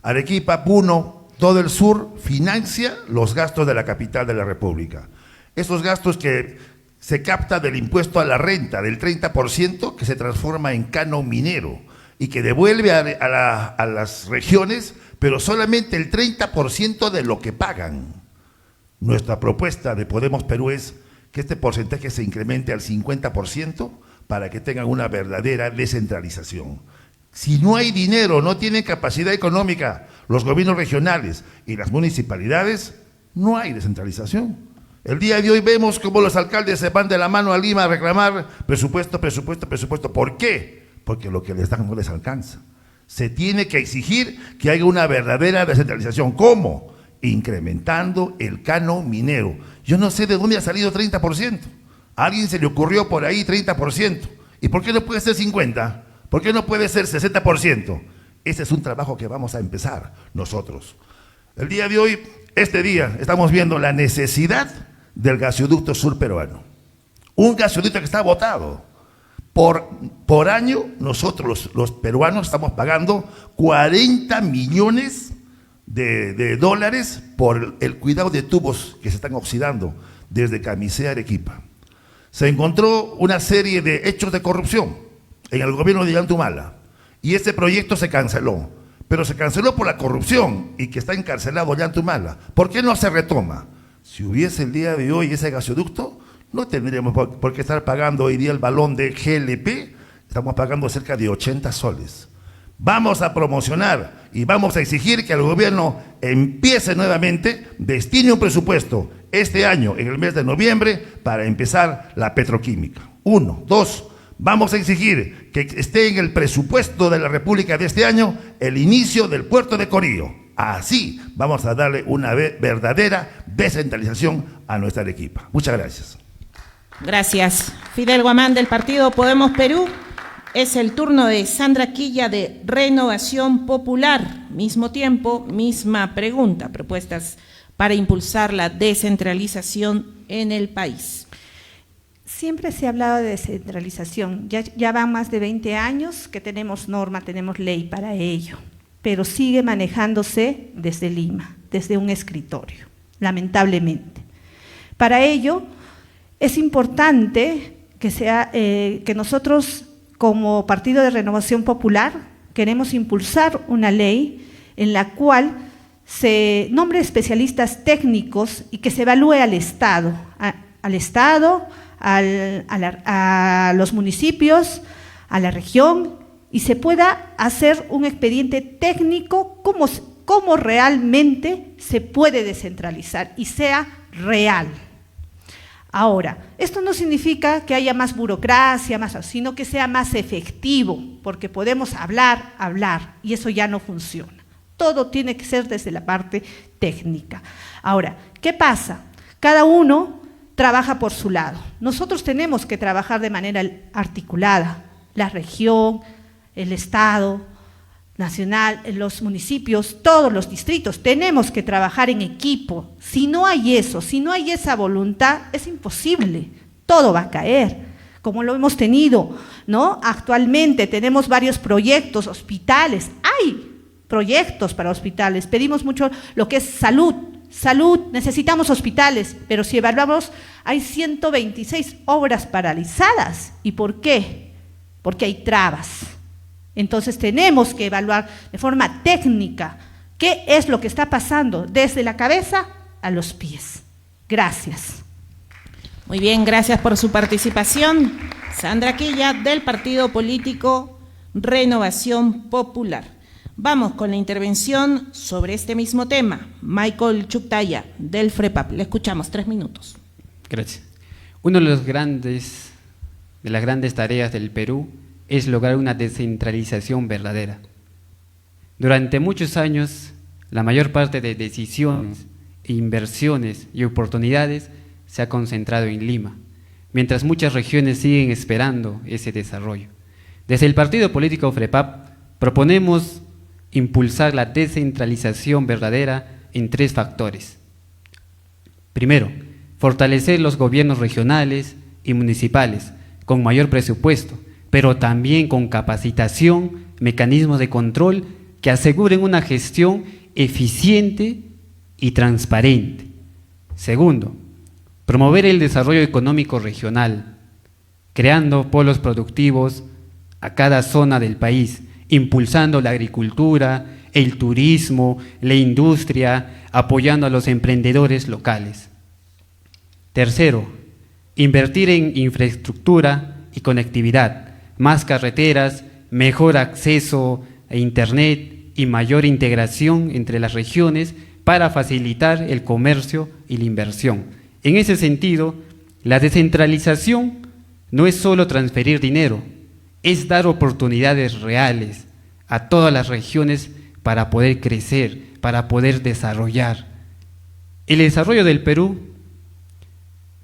Arequipa, Puno, todo el sur financia los gastos de la capital de la República. Esos gastos que se capta del impuesto a la renta, del 30%, que se transforma en canon minero y que devuelve a las regiones, pero solamente el 30% de lo que pagan. Nuestra propuesta de Podemos Perú es que este porcentaje se incremente al 50% para que tengan una verdadera descentralización. Si no hay dinero, no tienen capacidad económica los gobiernos regionales y las municipalidades, no hay descentralización. El día de hoy vemos cómo los alcaldes se van de la mano a Lima a reclamar presupuesto, presupuesto, presupuesto. ¿Por qué? Porque lo que les dan no les alcanza. Se tiene que exigir que haya una verdadera descentralización. ¿Cómo? Incrementando el canon minero. Yo no sé de dónde ha salido 30%. A alguien se le ocurrió por ahí 30%. ¿Y por qué no puede ser 50%? ¿Por qué no puede ser 60%? Ese es un trabajo que vamos a empezar nosotros. El día de hoy, este día, estamos viendo la necesidad del gasoducto sur peruano. Un gasoducto que está botado. Por año, nosotros los peruanos estamos pagando 40 millones de dólares por el cuidado de tubos que se están oxidando desde Camisea a Arequipa. Se encontró una serie de hechos de corrupción en el gobierno de Ollantumala y ese proyecto se canceló, pero se canceló por la corrupción y que está encarcelado Ollantumala. ¿Por qué no se retoma? Si hubiese el día de hoy ese gasoducto, no tendríamos por qué estar pagando hoy día el balón de GLP, estamos pagando cerca de 80 soles. Vamos a promocionar y vamos a exigir que el gobierno empiece nuevamente, destine un presupuesto este año, en el mes de noviembre, para empezar la petroquímica. 1, 2, vamos a exigir que esté en el presupuesto de la República de este año el inicio del puerto de Corillo. Así vamos a darle una verdadera descentralización a nuestra Arequipa. Muchas gracias. Gracias. Fidel Guamán, del partido Podemos Perú. Es el turno de Sandra Quilla, de Renovación Popular. Mismo tiempo, misma pregunta. Propuestas para impulsar la descentralización en el país. Siempre se ha hablado de descentralización. Ya van más de 20 años que tenemos norma, tenemos ley para ello, pero sigue manejándose desde Lima, desde un escritorio, lamentablemente. Para ello, es importante que nosotros, como Partido de Renovación Popular, queremos impulsar una ley en la cual se nombre especialistas técnicos y que se evalúe al Estado, a los municipios, a la región, y se pueda hacer un expediente técnico cómo realmente se puede descentralizar y sea real. Ahora, esto no significa que haya más burocracia, sino que sea más efectivo, porque podemos hablar, y eso ya no funciona. Todo tiene que ser desde la parte técnica. Ahora, ¿qué pasa? Cada uno trabaja por su lado. Nosotros tenemos que trabajar de manera articulada, la región, el Estado nacional, los municipios, todos los distritos, tenemos que trabajar en equipo. Si no hay eso, si no hay esa voluntad, es imposible, todo va a caer, como lo hemos tenido, ¿no? Actualmente tenemos varios proyectos, hospitales, hay proyectos para hospitales, pedimos mucho lo que es salud, necesitamos hospitales, pero si evaluamos, hay 126 obras paralizadas. ¿Y por qué? Porque hay trabas. Entonces tenemos que evaluar de forma técnica qué es lo que está pasando desde la cabeza a los pies. Gracias. Muy bien, gracias por su participación. Sandra Quilla, del partido político Renovación Popular. Vamos con la intervención sobre este mismo tema. Michael Chuktaya, del FREPAP. Le escuchamos, 3 minutos. Gracias. Una de las grandes tareas del Perú es lograr una descentralización verdadera. Durante muchos años, la mayor parte de decisiones, inversiones y oportunidades se ha concentrado en Lima, mientras muchas regiones siguen esperando ese desarrollo. Desde el partido político FREPAP proponemos impulsar la descentralización verdadera en 3 factores. Primero, fortalecer los gobiernos regionales y municipales con mayor presupuesto, pero también con capacitación, mecanismos de control que aseguren una gestión eficiente y transparente. Segundo, promover el desarrollo económico regional, creando polos productivos a cada zona del país, impulsando la agricultura, el turismo, la industria, apoyando a los emprendedores locales. Tercero, invertir en infraestructura y conectividad, más carreteras, mejor acceso a Internet y mayor integración entre las regiones para facilitar el comercio y la inversión. En ese sentido, la descentralización no es solo transferir dinero, es dar oportunidades reales a todas las regiones para poder crecer, para poder desarrollar. El desarrollo del Perú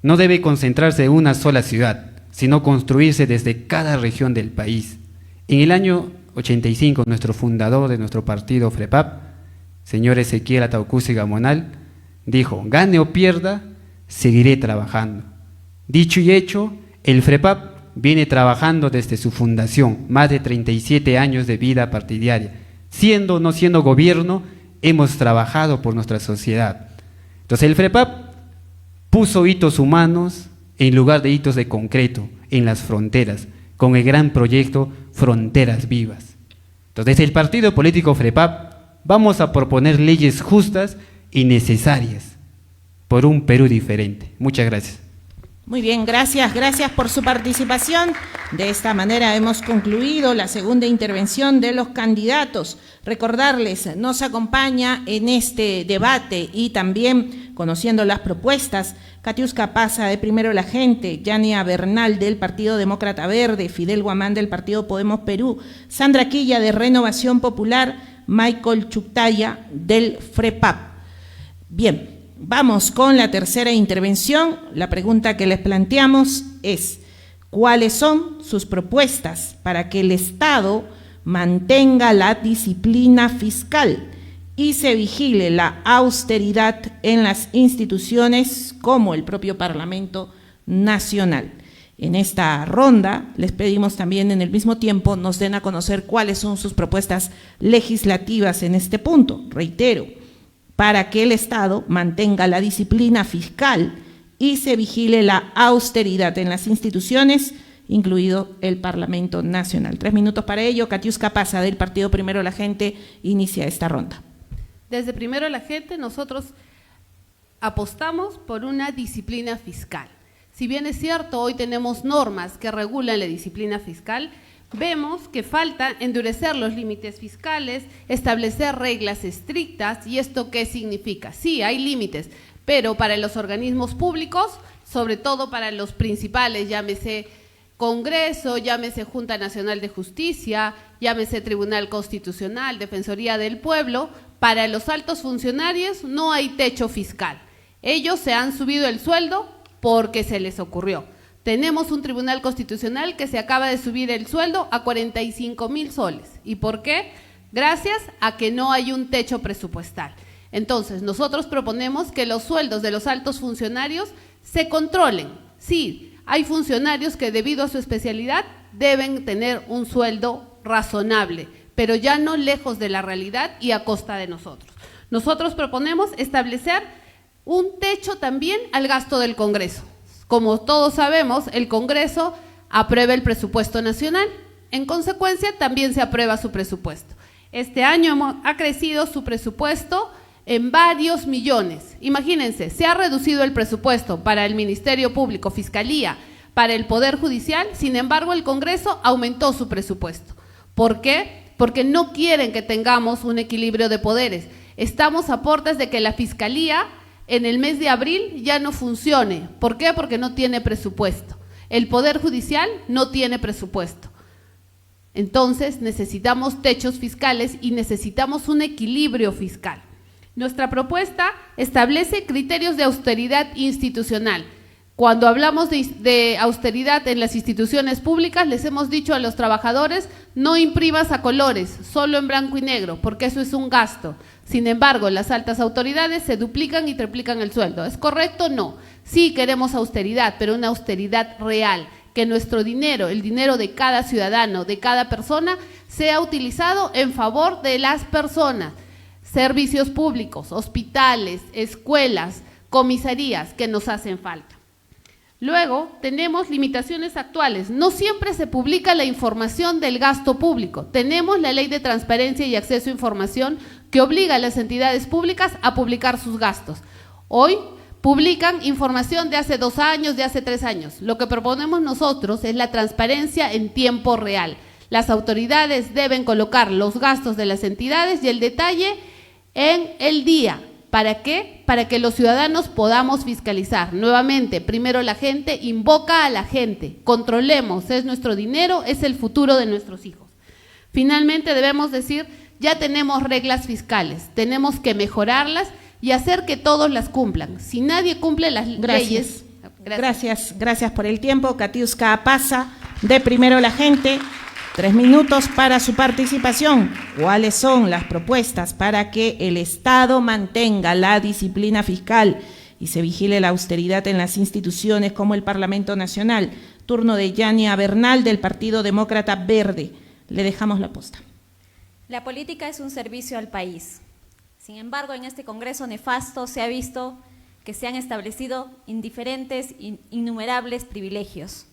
no debe concentrarse en una sola ciudad, sino construirse desde cada región del país. En el año 85, nuestro fundador de nuestro partido FREPAP, señor Ezequiel Ataucusi Gamonal, dijo: gane o pierda, seguiré trabajando. Dicho y hecho, el FREPAP viene trabajando desde su fundación, más de 37 años de vida partidaria. Siendo o no siendo gobierno, hemos trabajado por nuestra sociedad. Entonces el FREPAP puso hitos humanos en lugar de hitos de concreto en las fronteras, con el gran proyecto Fronteras Vivas. Entonces desde el partido político FREPAP vamos a proponer leyes justas y necesarias por un Perú diferente. Muchas gracias. Muy bien, gracias por su participación. De esta manera hemos concluido la segunda intervención de los candidatos. Recordarles, nos acompaña en este debate y también conociendo las propuestas, Katiuska Pasa de Primero la Gente, Yania Bernal del Partido Demócrata Verde, Fidel Guamán del Partido Podemos Perú, Sandra Quilla de Renovación Popular, Michael Chuktaya del FREPAP. Bien. Vamos con la tercera intervención. La pregunta que les planteamos es: ¿cuáles son sus propuestas para que el Estado mantenga la disciplina fiscal y se vigile la austeridad en las instituciones como el propio Parlamento Nacional? En esta ronda les pedimos también en el mismo tiempo nos den a conocer cuáles son sus propuestas legislativas en este punto. Reitero, para que el Estado mantenga la disciplina fiscal y se vigile la austeridad en las instituciones, incluido el Parlamento Nacional. 3 minutos para ello. Katiuska Pasa del Partido Primero la Gente inicia esta ronda. Desde Primero la Gente nosotros apostamos por una disciplina fiscal. Si bien es cierto, hoy tenemos normas que regulan la disciplina fiscal, vemos que falta endurecer los límites fiscales, establecer reglas estrictas. ¿Y esto qué significa? Sí, hay límites, pero para los organismos públicos, sobre todo para los principales, llámese Congreso, llámese Junta Nacional de Justicia, llámese Tribunal Constitucional, Defensoría del Pueblo, para los altos funcionarios no hay techo fiscal. Ellos se han subido el sueldo porque se les ocurrió. Tenemos un Tribunal Constitucional que se acaba de subir el sueldo a 45,000 soles. ¿Y por qué? Gracias a que no hay un techo presupuestal. Entonces, nosotros proponemos que los sueldos de los altos funcionarios se controlen. Sí, hay funcionarios que debido a su especialidad deben tener un sueldo razonable, pero ya no lejos de la realidad y a costa de nosotros. Nosotros proponemos establecer un techo también al gasto del Congreso. Como todos sabemos, el Congreso aprueba el presupuesto nacional, en consecuencia también se aprueba su presupuesto. Este año ha crecido su presupuesto en varios millones. Imagínense, se ha reducido el presupuesto para el Ministerio Público, Fiscalía, para el Poder Judicial, sin embargo el Congreso aumentó su presupuesto. ¿Por qué? Porque no quieren que tengamos un equilibrio de poderes. Estamos a puertas de que la Fiscalía en el mes de abril ya no funcione. ¿Por qué? Porque no tiene presupuesto. El Poder Judicial no tiene presupuesto. Entonces necesitamos techos fiscales y necesitamos un equilibrio fiscal. Nuestra propuesta establece criterios de austeridad institucional. Cuando hablamos de austeridad en las instituciones públicas, les hemos dicho a los trabajadores: no imprimas a colores, solo en blanco y negro, porque eso es un gasto. Sin embargo, las altas autoridades se duplican y triplican el sueldo. ¿Es correcto? No. Sí queremos austeridad, pero una austeridad real, que nuestro dinero, el dinero de cada ciudadano, de cada persona, sea utilizado en favor de las personas. Servicios públicos, hospitales, escuelas, comisarías que nos hacen falta. Luego, tenemos limitaciones actuales. No siempre se publica la información del gasto público. Tenemos la Ley de Transparencia y Acceso a Información que obliga a las entidades públicas a publicar sus gastos. Hoy publican información de hace 2 años, de hace 3 años. Lo que proponemos nosotros es la transparencia en tiempo real. Las autoridades deben colocar los gastos de las entidades y el detalle en el día, ¿Para qué? Para que los ciudadanos podamos fiscalizar. Nuevamente, primero la gente, invoca a la gente, controlemos, es nuestro dinero, es el futuro de nuestros hijos. Finalmente debemos decir, ya tenemos reglas fiscales, tenemos que mejorarlas y hacer que todos las cumplan. Si nadie cumple las leyes… Gracias por el tiempo. Katiuska Pasa, de Primero la Gente, 3 minutos para su participación. ¿Cuáles son las propuestas para que el Estado mantenga la disciplina fiscal y se vigile la austeridad en las instituciones como el Parlamento Nacional? Turno de Yania Bernal, del Partido Demócrata Verde. Le dejamos la posta. La política es un servicio al país. Sin embargo, en este Congreso nefasto se ha visto que se han establecido indiferentes, innumerables privilegios.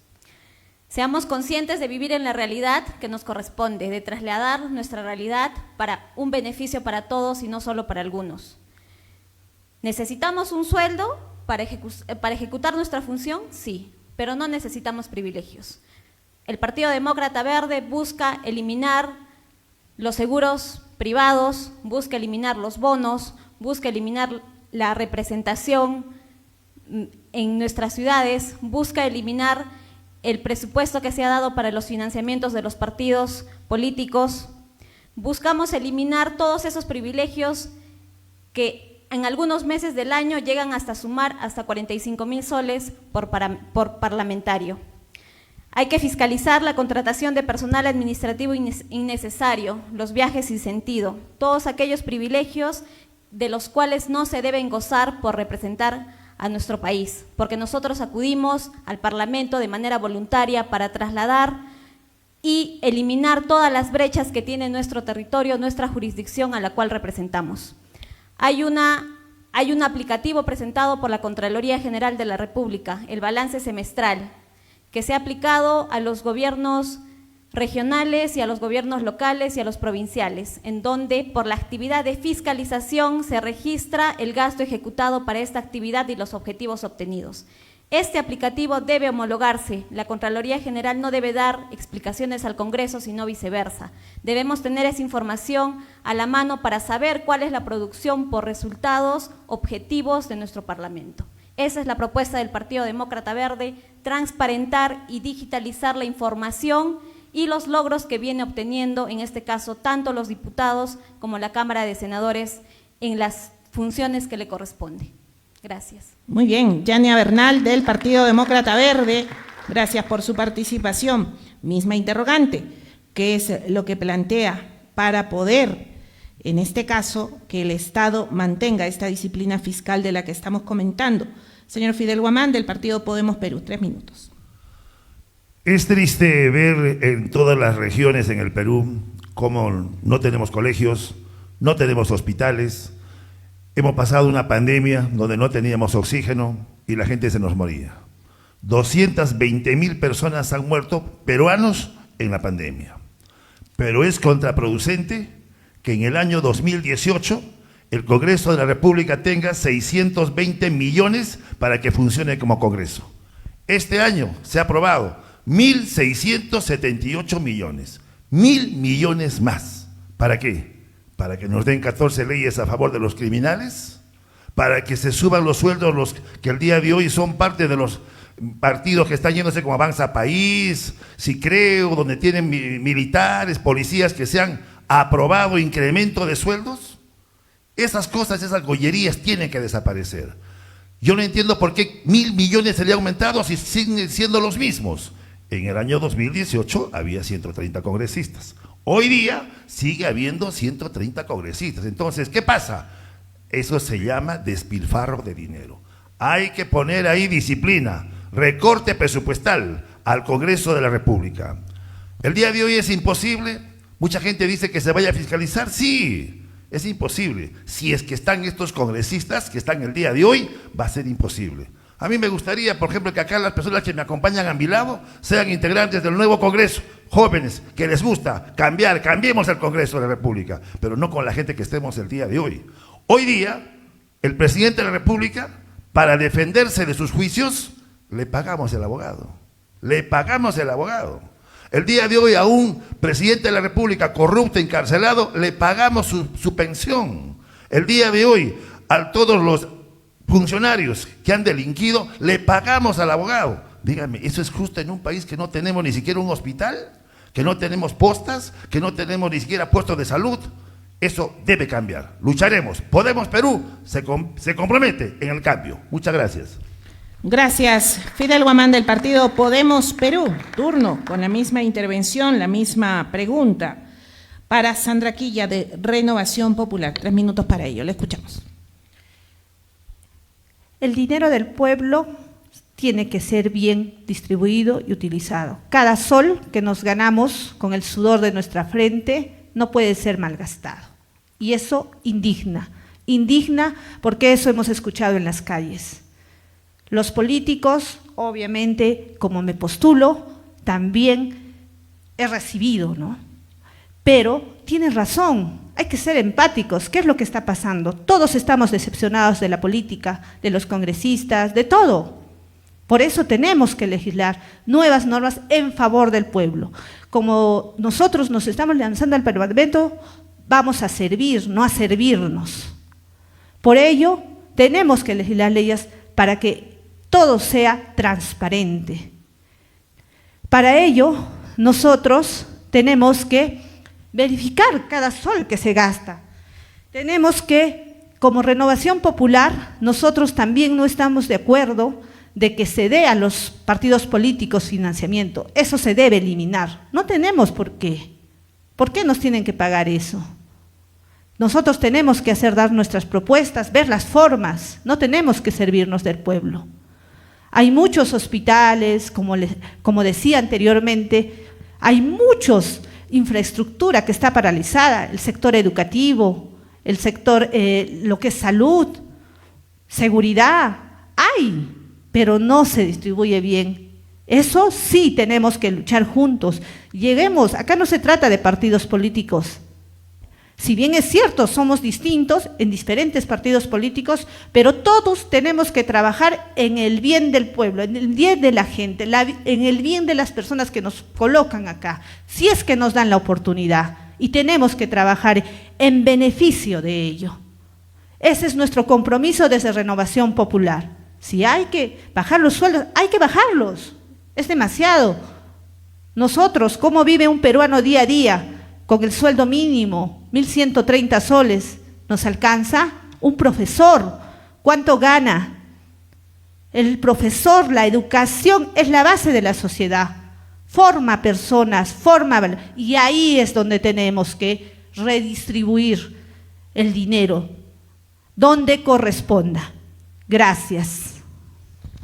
Seamos conscientes de vivir en la realidad que nos corresponde, de trasladar nuestra realidad para un beneficio para todos y no solo para algunos. ¿Necesitamos un sueldo para ejecutar nuestra función? Sí, pero no necesitamos privilegios. El Partido Demócrata Verde busca eliminar los seguros privados, busca eliminar los bonos, busca eliminar la representación en nuestras ciudades, busca eliminar el presupuesto que se ha dado para los financiamientos de los partidos políticos. Buscamos eliminar todos esos privilegios que en algunos meses del año llegan hasta sumar hasta 45,000 soles por parlamentario. Hay que fiscalizar la contratación de personal administrativo innecesario, los viajes sin sentido, todos aquellos privilegios de los cuales no se deben gozar por representar a nuestro país, porque nosotros acudimos al Parlamento de manera voluntaria para trasladar y eliminar todas las brechas que tiene nuestro territorio, nuestra jurisdicción a la cual representamos. Hay un aplicativo presentado por la Contraloría General de la República, el balance semestral, que se ha aplicado a los gobiernos regionales y a los gobiernos locales y a los provinciales, en donde por la actividad de fiscalización se registra el gasto ejecutado para esta actividad y los objetivos obtenidos. Este aplicativo debe homologarse, la Contraloría General no debe dar explicaciones al Congreso, sino viceversa. Debemos tener esa información a la mano para saber cuál es la producción por resultados objetivos de nuestro Parlamento. Esa es la propuesta del Partido Demócrata Verde, transparentar y digitalizar la información y los logros que viene obteniendo, en este caso, tanto los diputados como la Cámara de Senadores en las funciones que le corresponde. Gracias. Muy bien, Yania Bernal, del Partido Demócrata Verde, gracias por su participación. Misma interrogante, ¿qué es lo que plantea para poder, en este caso, que el Estado mantenga esta disciplina fiscal de la que estamos comentando? Señor Fidel Guamán, del Partido Podemos Perú, 3 minutos. Es triste ver en todas las regiones en el Perú cómo no tenemos colegios, no tenemos hospitales. Hemos pasado una pandemia donde no teníamos oxígeno y la gente se nos moría. 220,000 personas han muerto, peruanos, en la pandemia. Pero es contraproducente que en el año 2018 el Congreso de la República tenga 620 millones para que funcione como Congreso. Este año se ha aprobado 1.678 millones, 1.000 millones más. ¿Para qué? ¿Para que nos den 14 leyes a favor de los criminales? ¿Para que se suban los sueldos los que el día de hoy son parte de los partidos que están yéndose como Avanza País, Sicreo, donde tienen militares, policías que se han aprobado incremento de sueldos? Esas cosas, esas gollerías tienen que desaparecer. Yo no entiendo por qué 1.000 millones se le ha aumentado si siguen siendo los mismos. En el año 2018 había 130 congresistas. Hoy día sigue habiendo 130 congresistas. Entonces, ¿qué pasa? Eso se llama despilfarro de dinero. Hay que poner ahí disciplina, recorte presupuestal al Congreso de la República. El día de hoy es imposible. Mucha gente dice que se vaya a fiscalizar. Sí, es imposible. Si es que están estos congresistas que están el día de hoy, va a ser imposible. A mí me gustaría, por ejemplo, que acá las personas que me acompañan a mi lado sean integrantes del nuevo Congreso, jóvenes, que les gusta cambiar, cambiemos el Congreso de la República, pero no con la gente que estemos el día de hoy. Hoy día, el presidente de la República, para defenderse de sus juicios, le pagamos el abogado. Le pagamos el abogado. El día de hoy a un presidente de la República corrupto, encarcelado, le pagamos su pensión. El día de hoy a todos los funcionarios que han delinquido, le pagamos al abogado. Dígame, ¿eso es justo en un país que no tenemos ni siquiera un hospital? ¿Que no tenemos postas? ¿Que no tenemos ni siquiera puestos de salud? Eso debe cambiar. Lucharemos. Podemos Perú se compromete en el cambio. Muchas gracias. Gracias. Fidel Guamán del partido Podemos Perú. Turno con la misma intervención, la misma pregunta. Para Sandra Quilla de Renovación Popular. 3 minutos para ello. Le escuchamos. El dinero del pueblo tiene que ser bien distribuido y utilizado. Cada sol que nos ganamos con el sudor de nuestra frente no puede ser malgastado. Y eso indigna porque eso hemos escuchado en las calles. Los políticos, obviamente, como me postulo, también he recibido, ¿no? Pero tienes razón, hay que ser empáticos. ¿Qué es lo que está pasando? Todos estamos decepcionados de la política, de los congresistas, de todo. Por eso tenemos que legislar nuevas normas en favor del pueblo. Como nosotros nos estamos lanzando al Parlamento, vamos a servir, no a servirnos. Por ello, tenemos que legislar leyes para que todo sea transparente. Para ello, nosotros tenemos que verificar cada sol que se gasta. Tenemos que, como Renovación Popular, nosotros también no estamos de acuerdo de que se dé a los partidos políticos financiamiento. Eso se debe eliminar. No tenemos por qué. ¿Por qué nos tienen que pagar eso? Nosotros tenemos que dar nuestras propuestas, ver las formas, no tenemos que servirnos del pueblo. Hay muchos hospitales, como decía anteriormente, hay muchos infraestructura que está paralizada, el sector educativo, el sector, lo que es salud, seguridad, hay, pero no se distribuye bien. Eso sí tenemos que luchar juntos. Lleguemos, acá no se trata de partidos políticos. Si bien es cierto, somos distintos en diferentes partidos políticos, pero todos tenemos que trabajar en el bien del pueblo, en el bien de la gente, en el bien de las personas que nos colocan acá, si es que nos dan la oportunidad, y tenemos que trabajar en beneficio de ello. Ese es nuestro compromiso desde Renovación Popular. Si hay que bajar los sueldos, hay que bajarlos, es demasiado. Nosotros, ¿cómo vive un peruano día a día? Con el sueldo mínimo, 1.130 soles, ¿nos alcanza? Un profesor, ¿cuánto gana? El profesor, la educación es la base de la sociedad, forma personas, y ahí es donde tenemos que redistribuir el dinero, donde corresponda. Gracias.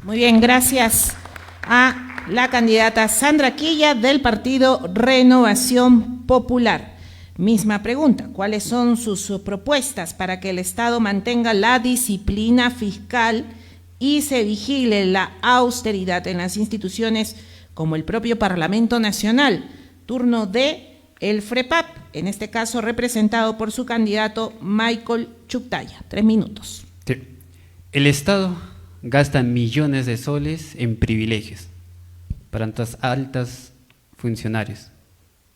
Muy bien, gracias a la candidata Sandra Quilla del partido Renovación Popular. Misma pregunta, ¿cuáles son sus propuestas para que el Estado mantenga la disciplina fiscal y se vigile la austeridad en las instituciones como el propio Parlamento Nacional? Turno de el FREPAP, en este caso representado por su candidato Michael Chuctaya. 3 minutos. Sí. El Estado gasta millones de soles en privilegios para nuestros altos funcionarios,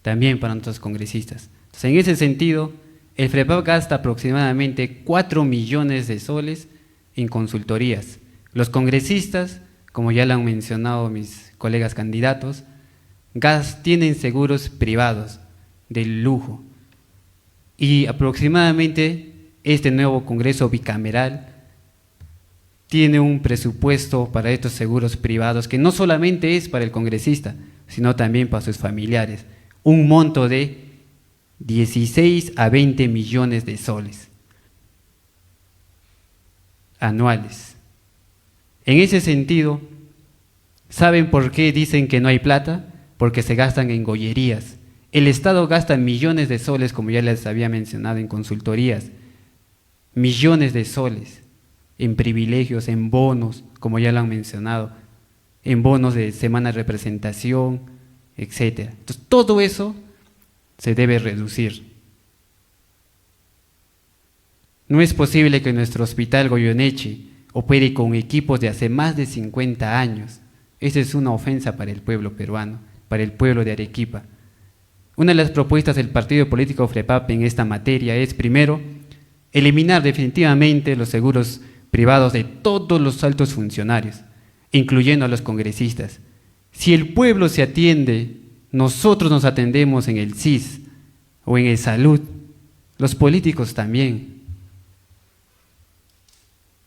también para nuestros congresistas. Entonces, en ese sentido, el FREPAP gasta aproximadamente 4 millones de soles en consultorías. Los congresistas, como ya lo han mencionado mis colegas candidatos, tienen seguros privados de lujo. Y aproximadamente este nuevo Congreso bicameral tiene un presupuesto para estos seguros privados que no solamente es para el congresista, sino también para sus familiares, un monto de 16 a 20 millones de soles anuales. En ese sentido, ¿saben por qué dicen que no hay plata? Porque se gastan en gollerías. El Estado gasta millones de soles, como ya les había mencionado, en consultorías, millones de soles en privilegios, en bonos, como ya lo han mencionado, en bonos de semana de representación, etc. Entonces, todo eso se debe reducir. No es posible que nuestro hospital Goyeneche opere con equipos de hace más de 50 años. Esa es una ofensa para el pueblo peruano, para el pueblo de Arequipa. Una de las propuestas del partido político FREPAP en esta materia es, primero, eliminar definitivamente los seguros privados de todos los altos funcionarios, incluyendo a los congresistas. Si el pueblo se atiende, nosotros nos atendemos en el CIS o en el Salud, los políticos también.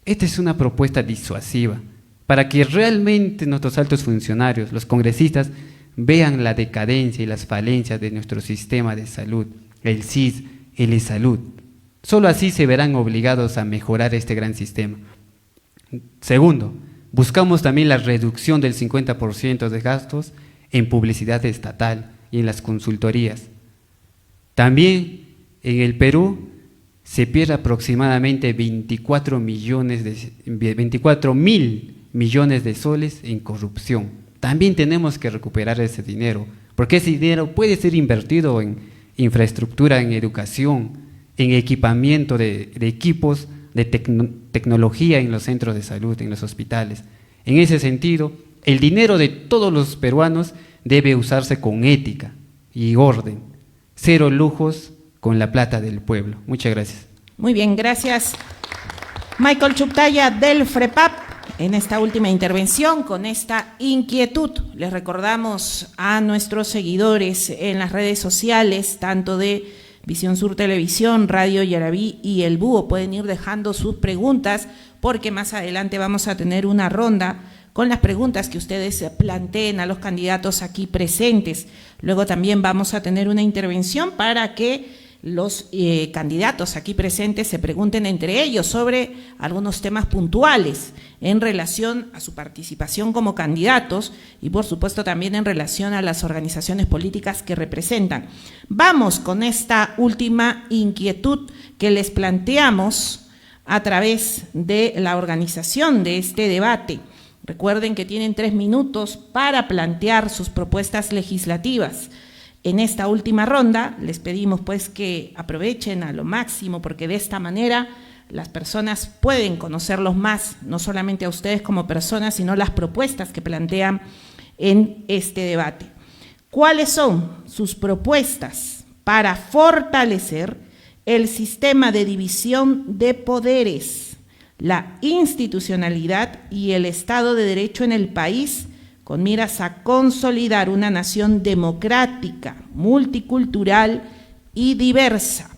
Esta es una propuesta disuasiva para que realmente nuestros altos funcionarios, los congresistas, vean la decadencia y las falencias de nuestro sistema de salud, el CIS, el e-Salud. Solo así se verán obligados a mejorar este gran sistema. Segundo, buscamos también la reducción del 50% de gastos en publicidad estatal y en las consultorías. También en el Perú se pierde aproximadamente 24 mil millones de soles en corrupción. También tenemos que recuperar ese dinero, porque ese dinero puede ser invertido en infraestructura, en educación, en equipamiento de equipos de tecnología en los centros de salud, en los hospitales. En ese sentido, el dinero de todos los peruanos debe usarse con ética y orden. Cero lujos con la plata del pueblo. Muchas gracias. Muy bien, gracias. Michael Chuctaya del FREPAP, en esta última intervención, con esta inquietud. Les recordamos a nuestros seguidores en las redes sociales, tanto de Visión Sur Televisión, Radio Yarabí y El Búho, pueden ir dejando sus preguntas, porque más adelante vamos a tener una ronda con las preguntas que ustedes planteen a los candidatos aquí presentes. Luego también vamos a tener una intervención para que los candidatos aquí presentes se pregunten entre ellos sobre algunos temas puntuales en relación a su participación como candidatos y por supuesto también en relación a las organizaciones políticas que representan. Vamos con esta última inquietud que les planteamos a través de la organización de este debate. Recuerden que tienen 3 minutos para plantear sus propuestas legislativas. En esta última ronda les pedimos pues que aprovechen a lo máximo, porque de esta manera las personas pueden conocerlos más, no solamente a ustedes como personas, sino las propuestas que plantean en este debate. ¿Cuáles son sus propuestas para fortalecer el sistema de división de poderes, la institucionalidad y el Estado de Derecho en el país, con miras a consolidar una nación democrática, multicultural y diversa?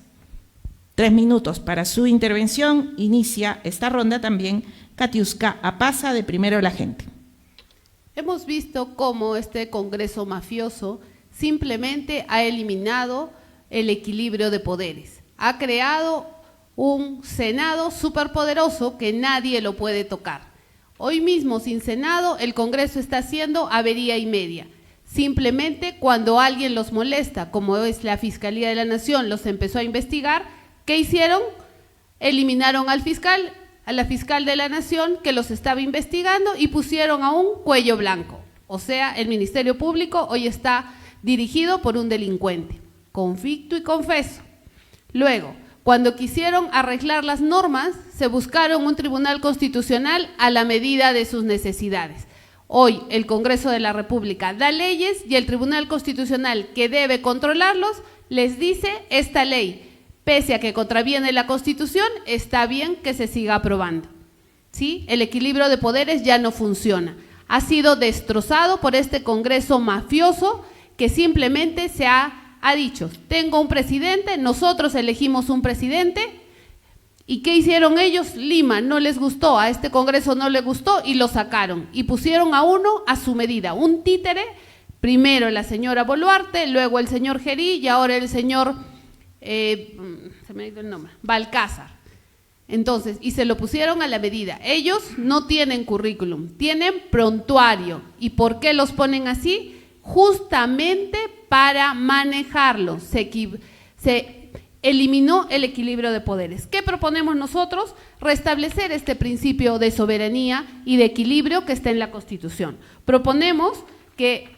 3 minutos para su intervención. Inicia esta ronda también Katiuska Apasa, de Primero la Gente. Hemos visto cómo este Congreso mafioso simplemente ha eliminado el equilibrio de poderes. Ha creado un Senado superpoderoso que nadie lo puede tocar. Hoy mismo, sin Senado, el Congreso está haciendo avería y media. Simplemente cuando alguien los molesta, como es la Fiscalía de la Nación, los empezó a investigar, ¿qué hicieron? Eliminaron al fiscal, a la fiscal de la Nación que los estaba investigando y pusieron a un cuello blanco. O sea, el Ministerio Público hoy está dirigido por un delincuente. Convicto y confeso. Luego, cuando quisieron arreglar las normas, se buscaron un tribunal constitucional a la medida de sus necesidades. Hoy el Congreso de la República da leyes y el Tribunal Constitucional, que debe controlarlos, les dice: esta ley, pese a que contraviene la Constitución, está bien que se siga aprobando. ¿Sí? El equilibrio de poderes ya no funciona. Ha sido destrozado por este Congreso mafioso que simplemente ha dicho: tengo un presidente, nosotros elegimos un presidente. ¿Y qué hicieron ellos? Lima no les gustó, a este Congreso no le gustó y lo sacaron. Y pusieron a uno a su medida, un títere, primero la señora Boluarte, luego el señor Gerí y ahora el señor, se me ha ido el nombre, Balcázar. Entonces, y se lo pusieron a la medida. Ellos no tienen currículum, tienen prontuario. ¿Y por qué los ponen así? Justamente para manejarlo. Se eliminó el equilibrio de poderes. ¿Qué proponemos nosotros? Restablecer este principio de soberanía y de equilibrio que está en la Constitución. Proponemos que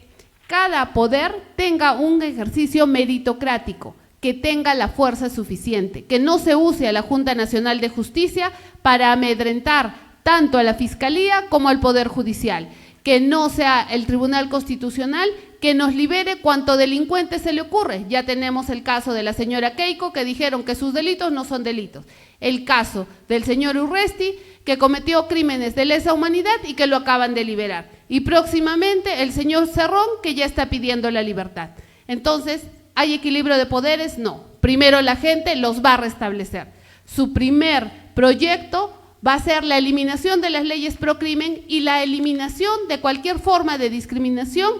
cada poder tenga un ejercicio meritocrático, que tenga la fuerza suficiente, que no se use a la Junta Nacional de Justicia para amedrentar tanto a la Fiscalía como al Poder Judicial, que no sea el Tribunal Constitucional que nos libere cuanto delincuente se le ocurre. Ya tenemos el caso de la señora Keiko, que dijeron que sus delitos no son delitos. El caso del señor Urresti, que cometió crímenes de lesa humanidad y que lo acaban de liberar. Y próximamente el señor Cerrón, que ya está pidiendo la libertad. Entonces, ¿hay equilibrio de poderes? No. Primero la gente los va a restablecer. Su primer proyecto va a ser la eliminación de las leyes pro crimen y la eliminación de cualquier forma de discriminación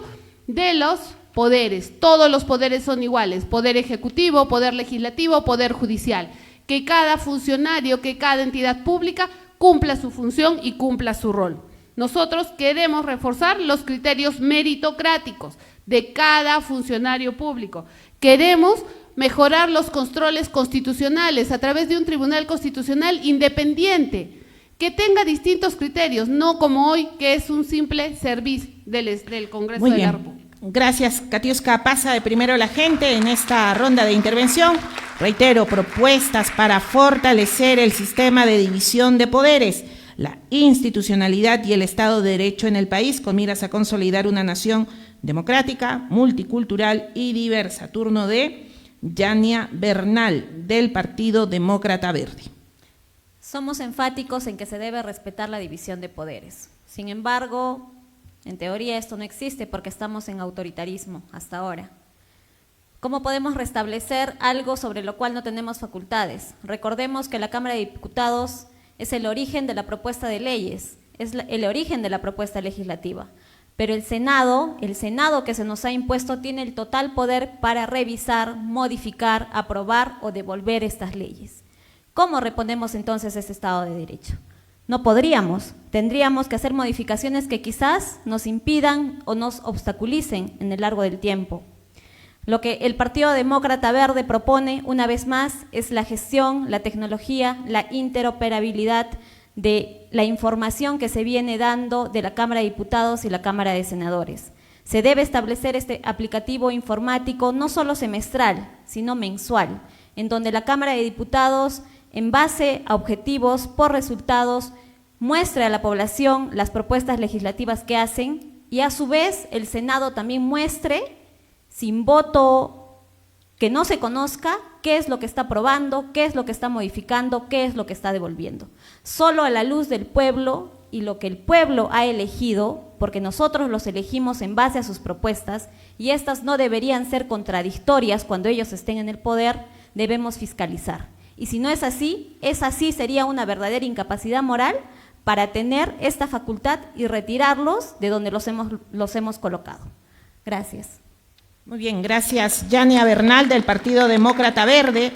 de los poderes. Todos los poderes son iguales, poder ejecutivo, poder legislativo, poder judicial. Que cada funcionario, que cada entidad pública cumpla su función y cumpla su rol. Nosotros queremos reforzar los criterios meritocráticos de cada funcionario público. Queremos mejorar los controles constitucionales a través de un tribunal constitucional independiente, que tenga distintos criterios, no como hoy, que es un simple servicio del Congreso de la República. Gracias, Katiuska Pasa, de Primero la Gente, en esta ronda de intervención. Reitero, propuestas para fortalecer el sistema de división de poderes, la institucionalidad y el Estado de Derecho en el país, con miras a consolidar una nación democrática, multicultural y diversa. Turno de Yania Bernal, del Partido Demócrata Verde. Somos enfáticos en que se debe respetar la división de poderes. Sin embargo, en teoría esto no existe porque estamos en autoritarismo hasta ahora. ¿Cómo podemos restablecer algo sobre lo cual no tenemos facultades? Recordemos que la Cámara de Diputados es el origen de la propuesta de leyes, es el origen de la propuesta legislativa. Pero el Senado que se nos ha impuesto tiene el total poder para revisar, modificar, aprobar o devolver estas leyes. ¿Cómo reponemos entonces ese Estado de Derecho? No podríamos, tendríamos que hacer modificaciones que quizás nos impidan o nos obstaculicen en el largo del tiempo. Lo que el Partido Demócrata Verde propone, una vez más, es la gestión, la tecnología, la interoperabilidad de la información que se viene dando de la Cámara de Diputados y la Cámara de Senadores. Se debe establecer este aplicativo informático no solo semestral, sino mensual, en donde la Cámara de Diputados, en base a objetivos, por resultados, muestre a la población las propuestas legislativas que hacen y a su vez el Senado también muestre, sin voto que no se conozca, qué es lo que está aprobando, qué es lo que está modificando, qué es lo que está devolviendo. Solo a la luz del pueblo y lo que el pueblo ha elegido, porque nosotros los elegimos en base a sus propuestas y estas no deberían ser contradictorias cuando ellos estén en el poder, debemos fiscalizar. Y si no es así, sería una verdadera incapacidad moral para tener esta facultad y retirarlos de donde los hemos colocado. Gracias. Muy bien, gracias. Yania Bernal, del Partido Demócrata Verde.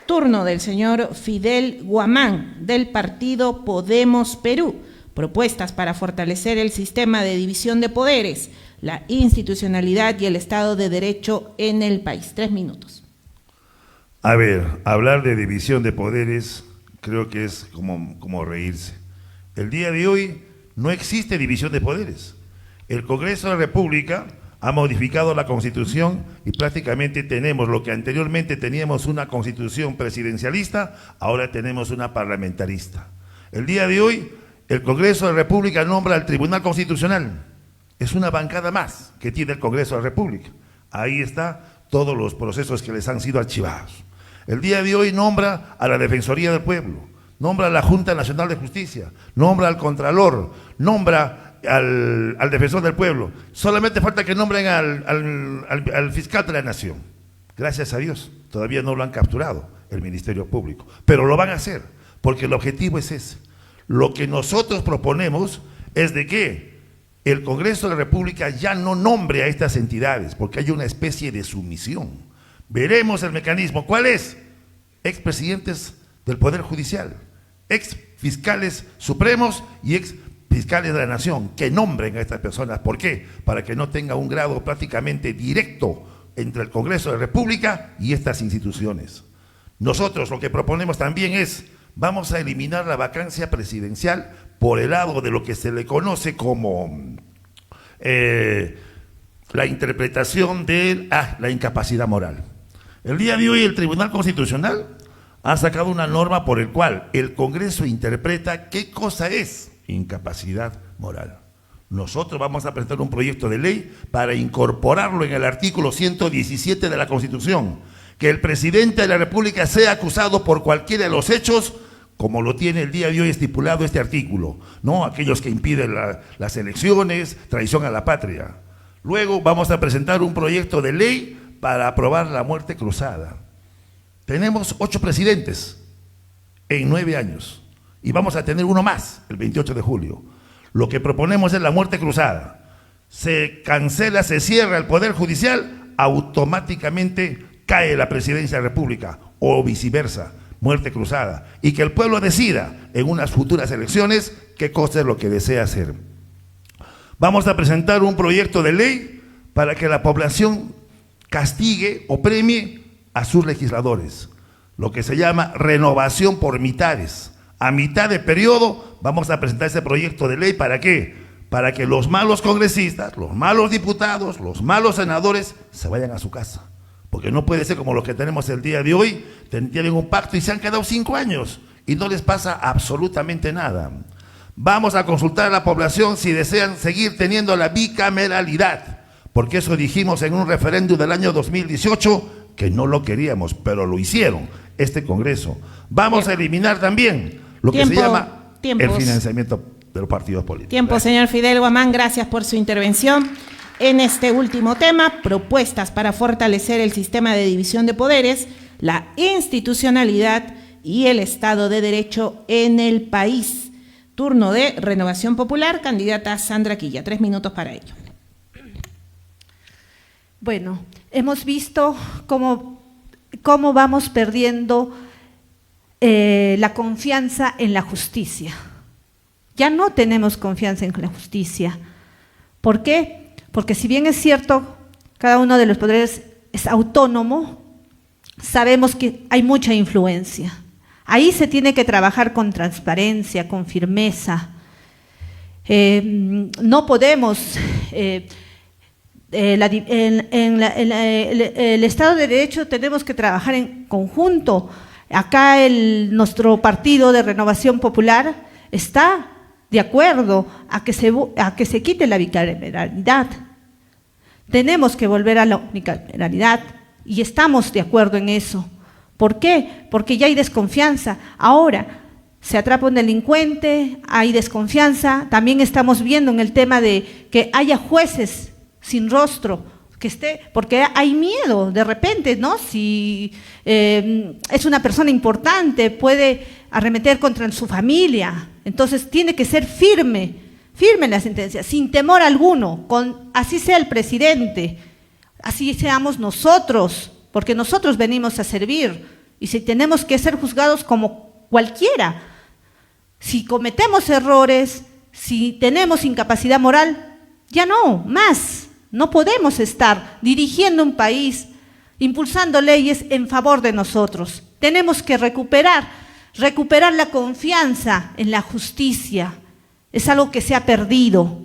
Turno del señor Fidel Guamán, del Partido Podemos Perú. Propuestas para fortalecer el sistema de división de poderes, la institucionalidad y el Estado de Derecho en el país. 3 minutos. A ver, hablar de división de poderes creo que es como reírse. El día de hoy no existe división de poderes. El Congreso de la República ha modificado la Constitución y prácticamente tenemos lo que anteriormente teníamos una Constitución presidencialista, ahora tenemos una parlamentarista. El día de hoy, el Congreso de la República nombra al Tribunal Constitucional. Es una bancada más que tiene el Congreso de la República. Ahí está todos los procesos que les han sido archivados. El día de hoy nombra a la Defensoría del Pueblo, nombra a la Junta Nacional de Justicia, nombra al Contralor, nombra al Defensor del Pueblo. Solamente falta que nombren al Fiscal de la Nación. Gracias a Dios, todavía no lo han capturado el Ministerio Público, pero lo van a hacer, porque el objetivo es ese. Lo que nosotros proponemos es de que el Congreso de la República ya no nombre a estas entidades, porque hay una especie de sumisión. Veremos el mecanismo. ¿Cuál es? Expresidentes del Poder Judicial, ex fiscales supremos y ex fiscales de la Nación, que nombren a estas personas. ¿Por qué? Para que no tenga un grado prácticamente directo entre el Congreso de la República y estas instituciones. Nosotros lo que proponemos también es, vamos a eliminar la vacancia presidencial por el lado de lo que se le conoce como la interpretación de la incapacidad moral. El día de hoy el Tribunal Constitucional ha sacado una norma por el cual el Congreso interpreta qué cosa es incapacidad moral. Nosotros vamos a presentar un proyecto de ley para incorporarlo en el artículo 117 de la Constitución, que el presidente de la República sea acusado por cualquiera de los hechos, como lo tiene el día de hoy estipulado este artículo, ¿no? Aquellos que impiden las elecciones, traición a la patria. Luego vamos a presentar un proyecto de ley para aprobar la muerte cruzada. Tenemos 8 presidentes en 9 años y vamos a tener uno más el 28 de julio. Lo que proponemos es la muerte cruzada. Se cancela, se cierra el Poder Judicial, automáticamente cae la presidencia de la República o viceversa, muerte cruzada. Y que el pueblo decida en unas futuras elecciones qué cosa es lo que desea hacer. Vamos a presentar un proyecto de ley para que la población castigue o premie a sus legisladores, lo que se llama renovación por mitades. A mitad de periodo vamos a presentar ese proyecto de ley. ¿Para qué? Para que los malos congresistas, los malos diputados, los malos senadores se vayan a su casa. Porque no puede ser como los que tenemos el día de hoy, tienen un pacto y se han quedado 5 años y no les pasa absolutamente nada. Vamos a consultar a la población si desean seguir teniendo la bicameralidad, porque eso dijimos en un referéndum del año 2018 que no lo queríamos, pero lo hicieron este Congreso. Vamos a eliminar también lo que se llama el financiamiento de los partidos políticos. Tiempo, señor Fidel Guamán, gracias por su intervención. En este último tema, propuestas para fortalecer el sistema de división de poderes, la institucionalidad y el Estado de Derecho en el país. Turno de Renovación Popular, candidata Sandra Quilla. 3 minutos para ello. Bueno, hemos visto cómo vamos perdiendo la confianza en la justicia. Ya no tenemos confianza en la justicia. ¿Por qué? Porque si bien es cierto, cada uno de los poderes es autónomo, sabemos que hay mucha influencia. Ahí se tiene que trabajar con transparencia, con firmeza. No podemos, el Estado de Derecho tenemos que trabajar en conjunto. Acá nuestro partido de Renovación Popular está de acuerdo a que se quite la bicameralidad. Tenemos que volver a la unicameralidad y estamos de acuerdo en eso. ¿Por qué? Porque ya hay desconfianza. Ahora se atrapa un delincuente, hay desconfianza. También estamos viendo en el tema de que haya jueces sin rostro, porque hay miedo de repente, ¿no? Si es una persona importante, puede arremeter contra su familia. Entonces tiene que ser firme la sentencia, sin temor alguno, así sea el presidente, así seamos nosotros, porque nosotros venimos a servir y si tenemos que ser juzgados como cualquiera. Si cometemos errores, si tenemos incapacidad moral, ya no, más. No podemos estar dirigiendo un país, impulsando leyes en favor de nosotros. Tenemos que recuperar la confianza en la justicia. Es algo que se ha perdido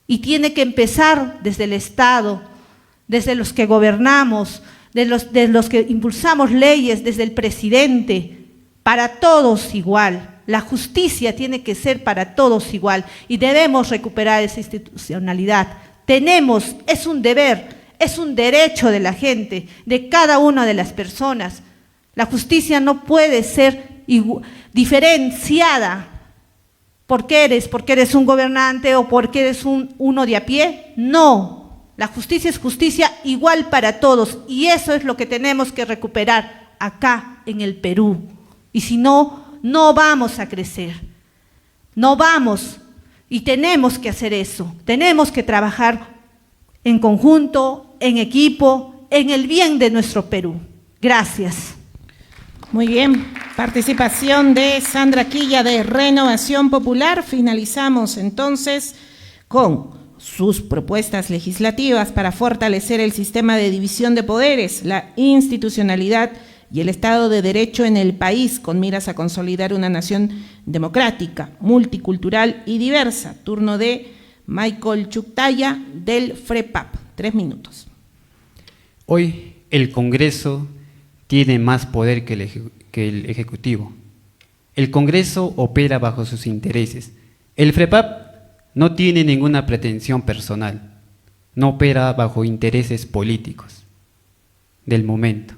y tiene que empezar desde el Estado, desde los que gobernamos, de los que impulsamos leyes, desde el presidente, para todos igual. La justicia tiene que ser para todos igual y debemos recuperar esa institucionalidad. Es un deber, es un derecho de la gente, de cada una de las personas. La justicia no puede ser diferenciada porque eres un gobernante o porque eres uno de a pie. No, la justicia es justicia igual para todos y eso es lo que tenemos que recuperar acá en el Perú. Y si no, no vamos a crecer, no vamos. Y tenemos que hacer eso, tenemos que trabajar en conjunto, en equipo, en el bien de nuestro Perú. Gracias. Muy bien, participación de Sandra Quilla de Renovación Popular. Finalizamos entonces con sus propuestas legislativas para fortalecer el sistema de división de poderes, la institucionalidad y el Estado de Derecho en el país, con miras a consolidar una nación democrática, multicultural y diversa. Turno de Michael Chuktaya del FREPAP. 3 minutos. Hoy el Congreso tiene más poder que el Ejecutivo. El Congreso opera bajo sus intereses. El FREPAP no tiene ninguna pretensión personal, no opera bajo intereses políticos del momento.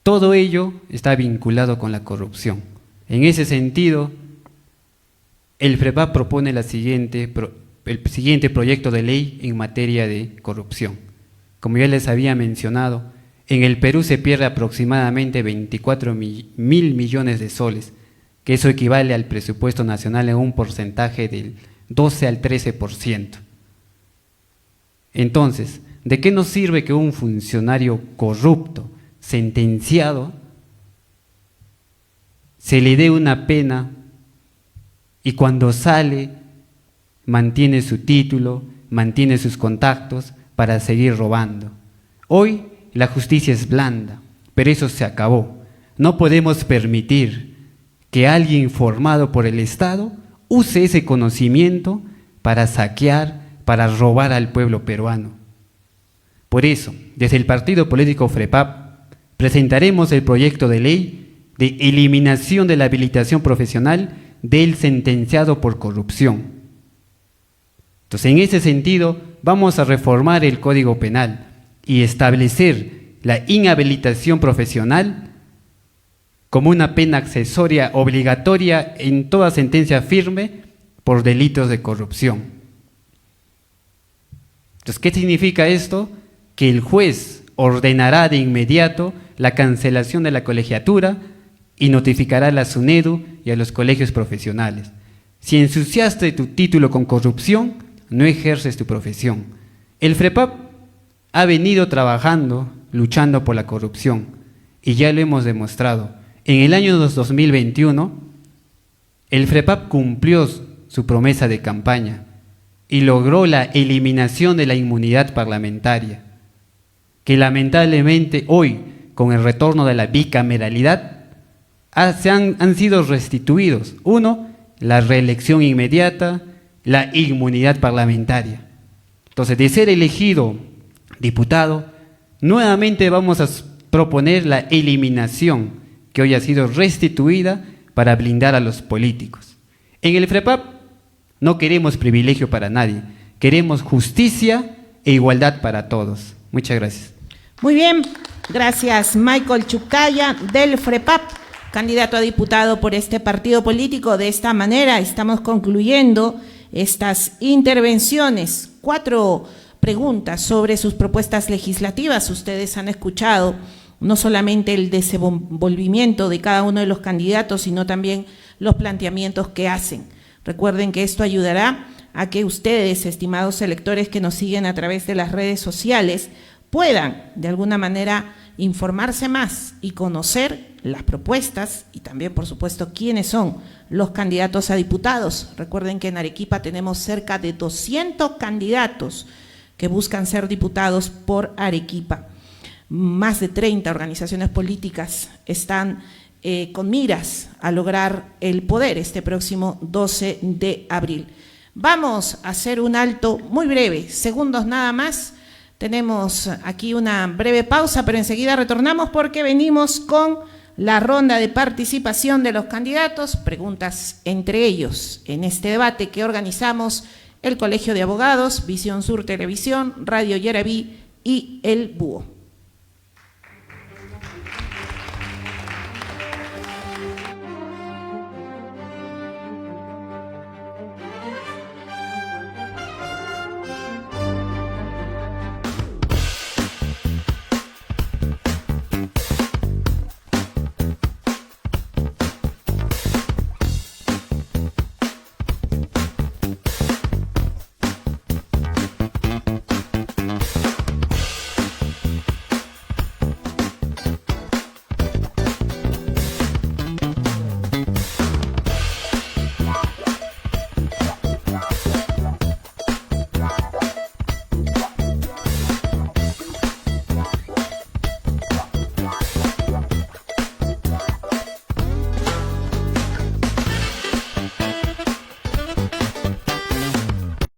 Todo ello está vinculado con la corrupción. En ese sentido, el FREPAP propone el siguiente proyecto de ley en materia de corrupción. Como ya les había mencionado, en el Perú se pierde aproximadamente 24.000 millones de soles, que eso equivale al presupuesto nacional en un porcentaje del 12 al 13%. Entonces, ¿de qué nos sirve que un funcionario corrupto, sentenciado, se le dé una pena y cuando sale mantiene su título, mantiene sus contactos para seguir robando? Hoy la justicia es blanda, pero eso se acabó. No podemos permitir que alguien formado por el Estado use ese conocimiento para saquear, para robar al pueblo peruano. Por eso, desde el partido político FREPAP, presentaremos el proyecto de ley de eliminación de la habilitación profesional del sentenciado por corrupción. Entonces, en ese sentido, vamos a reformar el Código Penal y establecer la inhabilitación profesional como una pena accesoria obligatoria en toda sentencia firme por delitos de corrupción. Entonces, ¿qué significa esto? Que el juez ordenará de inmediato la cancelación de la colegiatura y notificará a la SUNEDU y a los colegios profesionales. Si ensuciaste tu título con corrupción, no ejerces tu profesión. El FREPAP ha venido trabajando, luchando por la corrupción, y ya lo hemos demostrado. En el año 2021, el FREPAP cumplió su promesa de campaña y logró la eliminación de la inmunidad parlamentaria, que lamentablemente hoy, con el retorno de la bicameralidad, han sido restituidos. Uno, la reelección inmediata, la inmunidad parlamentaria. Entonces, de ser elegido diputado, nuevamente vamos a proponer la eliminación que hoy ha sido restituida para blindar a los políticos. En el FREPAP no queremos privilegio para nadie, queremos justicia e igualdad para todos. Muchas gracias. Muy bien, gracias Michael Chuctaya del FREPAP, candidato a diputado por este partido político. De esta manera estamos concluyendo estas intervenciones. 4 preguntas sobre sus propuestas legislativas. Ustedes han escuchado no solamente el desenvolvimiento de cada uno de los candidatos, sino también los planteamientos que hacen. Recuerden que esto ayudará a que ustedes, estimados electores que nos siguen a través de las redes sociales, puedan de alguna manera informarse más y conocer las propuestas y también, por supuesto, quiénes son los candidatos a diputados. Recuerden que en Arequipa tenemos cerca de 200 candidatos que buscan ser diputados por Arequipa. Más de 30 organizaciones políticas están con miras a lograr el poder este próximo 12 de abril. Vamos a hacer un alto muy breve, segundos nada más. Tenemos aquí una breve pausa, pero enseguida retornamos porque venimos con la ronda de participación de los candidatos, preguntas entre ellos en este debate que organizamos el Colegio de Abogados, Visión Sur Televisión, Radio Yaraví y El Búho.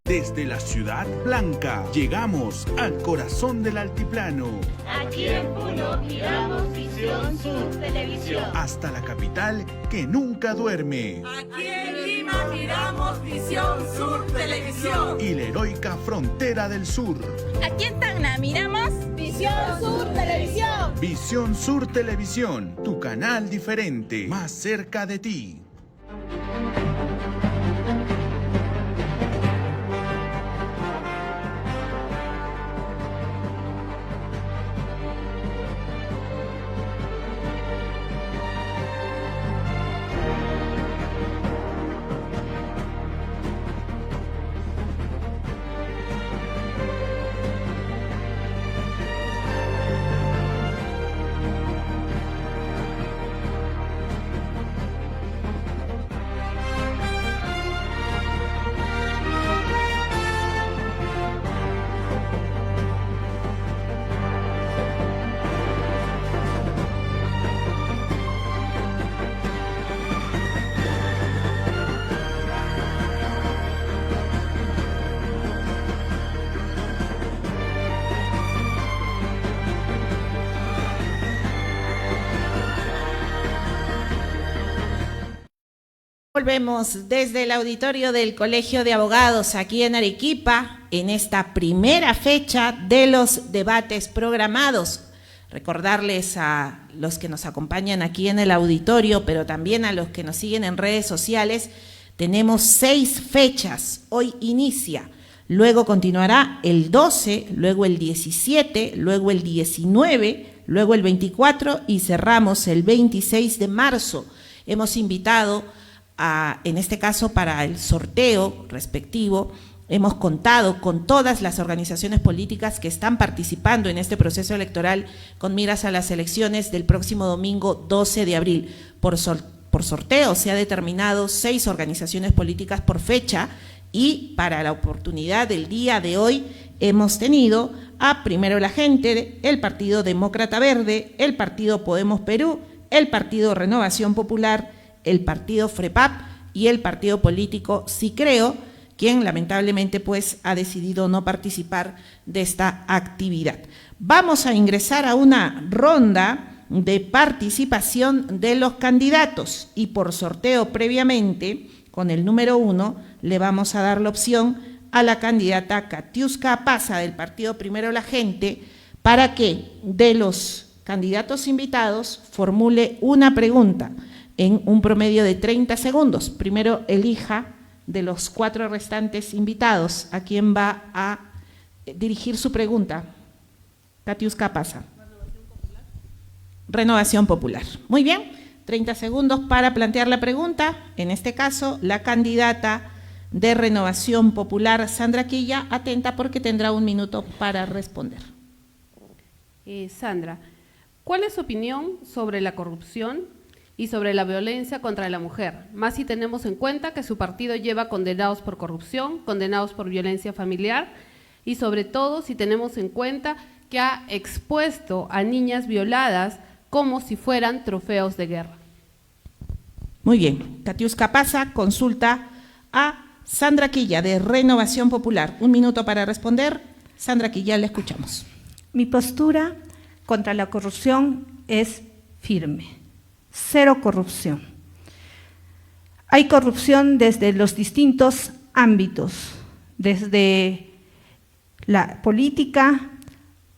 Desde la Ciudad Blanca llegamos al corazón del altiplano. Aquí en Puno miramos Visión Sur Televisión. Hasta la capital que nunca duerme. Aquí en Lima Lima miramos Visión Sur Televisión. Y la heroica frontera del sur. Aquí en Tacna miramos Visión Sur Televisión. Visión Sur Televisión, tu canal diferente, más cerca de ti. Volvemos desde el auditorio del Colegio de Abogados aquí en Arequipa, en esta primera fecha de los debates programados. Recordarles a los que nos acompañan aquí en el auditorio, pero también a los que nos siguen en redes sociales, tenemos 6 fechas. Hoy inicia, luego continuará el 12, luego el 17, luego el 19, luego el 24 y cerramos el 26 de marzo. Hemos invitado en este caso para el sorteo respectivo, hemos contado con todas las organizaciones políticas que están participando en este proceso electoral con miras a las elecciones del próximo domingo 12 de abril. Por sorteo se ha determinado 6 organizaciones políticas por fecha y para la oportunidad del día de hoy hemos tenido a Primero la Gente, el Partido Demócrata Verde, el Partido Podemos Perú, el Partido Renovación Popular, el partido FREPAP y el partido político Sicreo, quien lamentablemente pues ha decidido no participar de esta actividad. Vamos a ingresar a una ronda de participación de los candidatos y por sorteo previamente, con el número 1, le vamos a dar la opción a la candidata Katiuska Pasa del partido Primero la Gente para que de los candidatos invitados formule una pregunta en un promedio de 30 segundos. Primero elija de los 4 restantes invitados a quién va a dirigir su pregunta. Katiuska Pasa. Renovación Popular. Muy bien, 30 segundos para plantear la pregunta. En este caso, la candidata de Renovación Popular, Sandra Quilla, atenta porque tendrá 1 minuto para responder. Sandra, ¿cuál es su opinión sobre la corrupción y sobre la violencia contra la mujer? Más si tenemos en cuenta que su partido lleva condenados por corrupción, condenados por violencia familiar y sobre todo si tenemos en cuenta que ha expuesto a niñas violadas como si fueran trofeos de guerra. Muy bien, Katiuska Pasa consulta a Sandra Quilla de Renovación Popular. 1 minuto para responder. Sandra Quilla, le escuchamos. Mi postura contra la corrupción es firme. 0 corrupción. Hay corrupción desde los distintos ámbitos, desde la política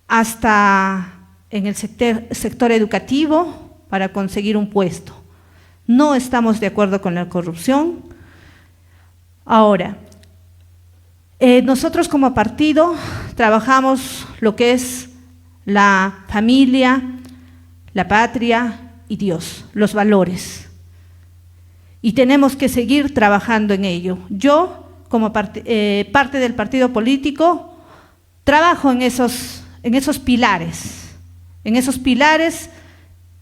hasta en el sector educativo para conseguir un puesto. No estamos de acuerdo con la corrupción. Ahora, nosotros como partido trabajamos lo que es la familia, la patria y Dios, los valores. Y tenemos que seguir trabajando en ello. Yo, como parte del partido político, trabajo en esos pilares,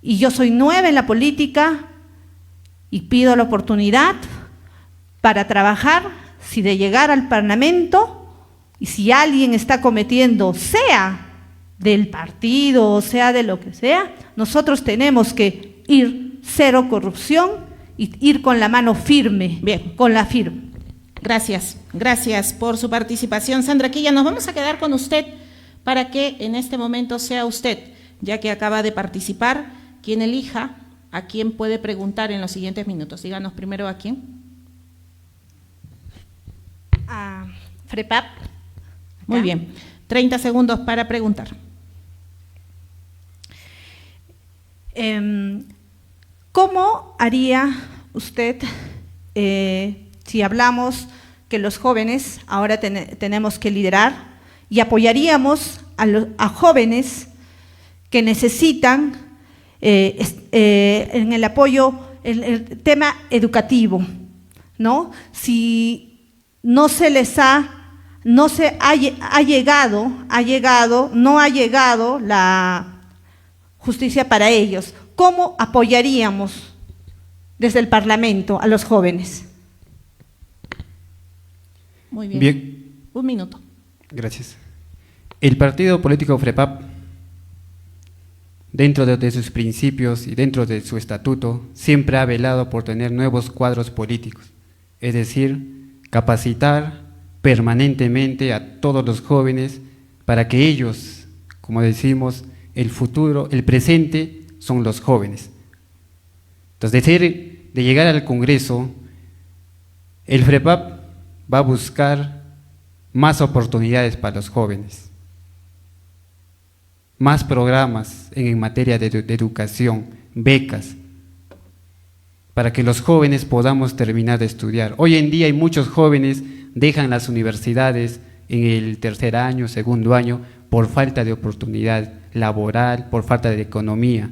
y yo soy nueva en la política y pido la oportunidad para trabajar, si de llegar al Parlamento, y si alguien está cometiendo, sea del partido o sea de lo que sea, nosotros tenemos que ir 0 corrupción y ir con la mano firme. Bien. Con la firme. Gracias por su participación. Sandra Quilla, nos vamos a quedar con usted para que en este momento sea usted, ya que acaba de participar, quien elija a quién puede preguntar en los siguientes minutos. Díganos primero a quién. FREPAP. Muy bien. 30 segundos para preguntar. ¿Cómo haría usted si hablamos que los jóvenes ahora tenemos que liderar y apoyaríamos a jóvenes que necesitan en el apoyo, el tema educativo, ¿no? Si no ha llegado la justicia para ellos, ¿cómo apoyaríamos desde el Parlamento a los jóvenes? Muy bien. Bien. Un minuto. Gracias. El partido político FREPAP, dentro de sus principios y dentro de su estatuto, siempre ha velado por tener nuevos cuadros políticos, es decir, capacitar permanentemente a todos los jóvenes para que ellos, como decimos, el futuro, el presente son los jóvenes. Entonces, de llegar al Congreso, el FREPAP va a buscar más oportunidades para los jóvenes, más programas en materia de educación, becas, para que los jóvenes podamos terminar de estudiar. Hoy en día hay muchos jóvenes dejan las universidades en el tercer año, segundo año, por falta de oportunidad laboral, por falta de economía.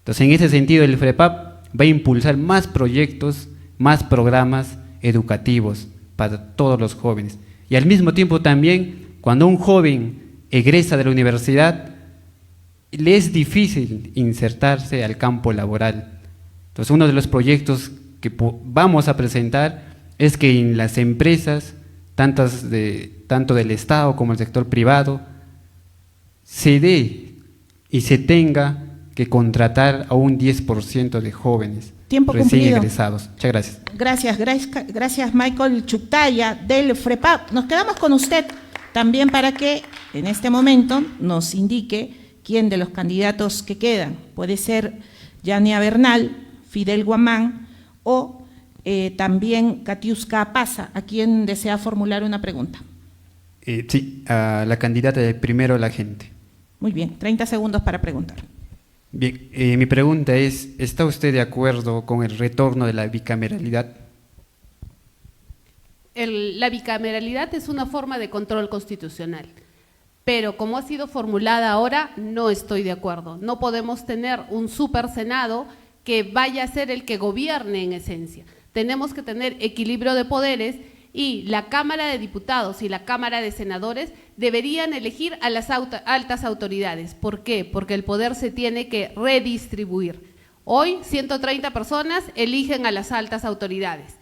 Entonces, en ese sentido, el FREPAP va a impulsar más proyectos, más programas educativos para todos los jóvenes. Y al mismo tiempo también, cuando un joven egresa de la universidad, le es difícil insertarse al campo laboral. Entonces, uno de los proyectos que vamos a presentar es que en las empresas, tanto del Estado como del sector privado, se dé y se tenga que contratar a un 10% de jóvenes Tiempo recién cumplido. egresados. Muchas gracias. Gracias Michael Chuktaya del FREPAP. Nos quedamos con usted también para que en este momento nos indique quién de los candidatos que quedan. Puede ser Yania Bernal, Fidel Guamán o también Katiuska Pasa. ¿A quién desea formular una pregunta? Sí, a la candidata de Primero la Gente. Muy bien, 30 segundos para preguntar. Bien, mi pregunta es, ¿está usted de acuerdo con el retorno de la bicameralidad? La bicameralidad es una forma de control constitucional, pero como ha sido formulada ahora, no estoy de acuerdo. No podemos tener un super Senado que vaya a ser el que gobierne en esencia. Tenemos que tener equilibrio de poderes y la Cámara de Diputados y la Cámara de Senadores deberían elegir a las altas autoridades. ¿Por qué? Porque el poder se tiene que redistribuir. Hoy 130 personas eligen a las altas autoridades,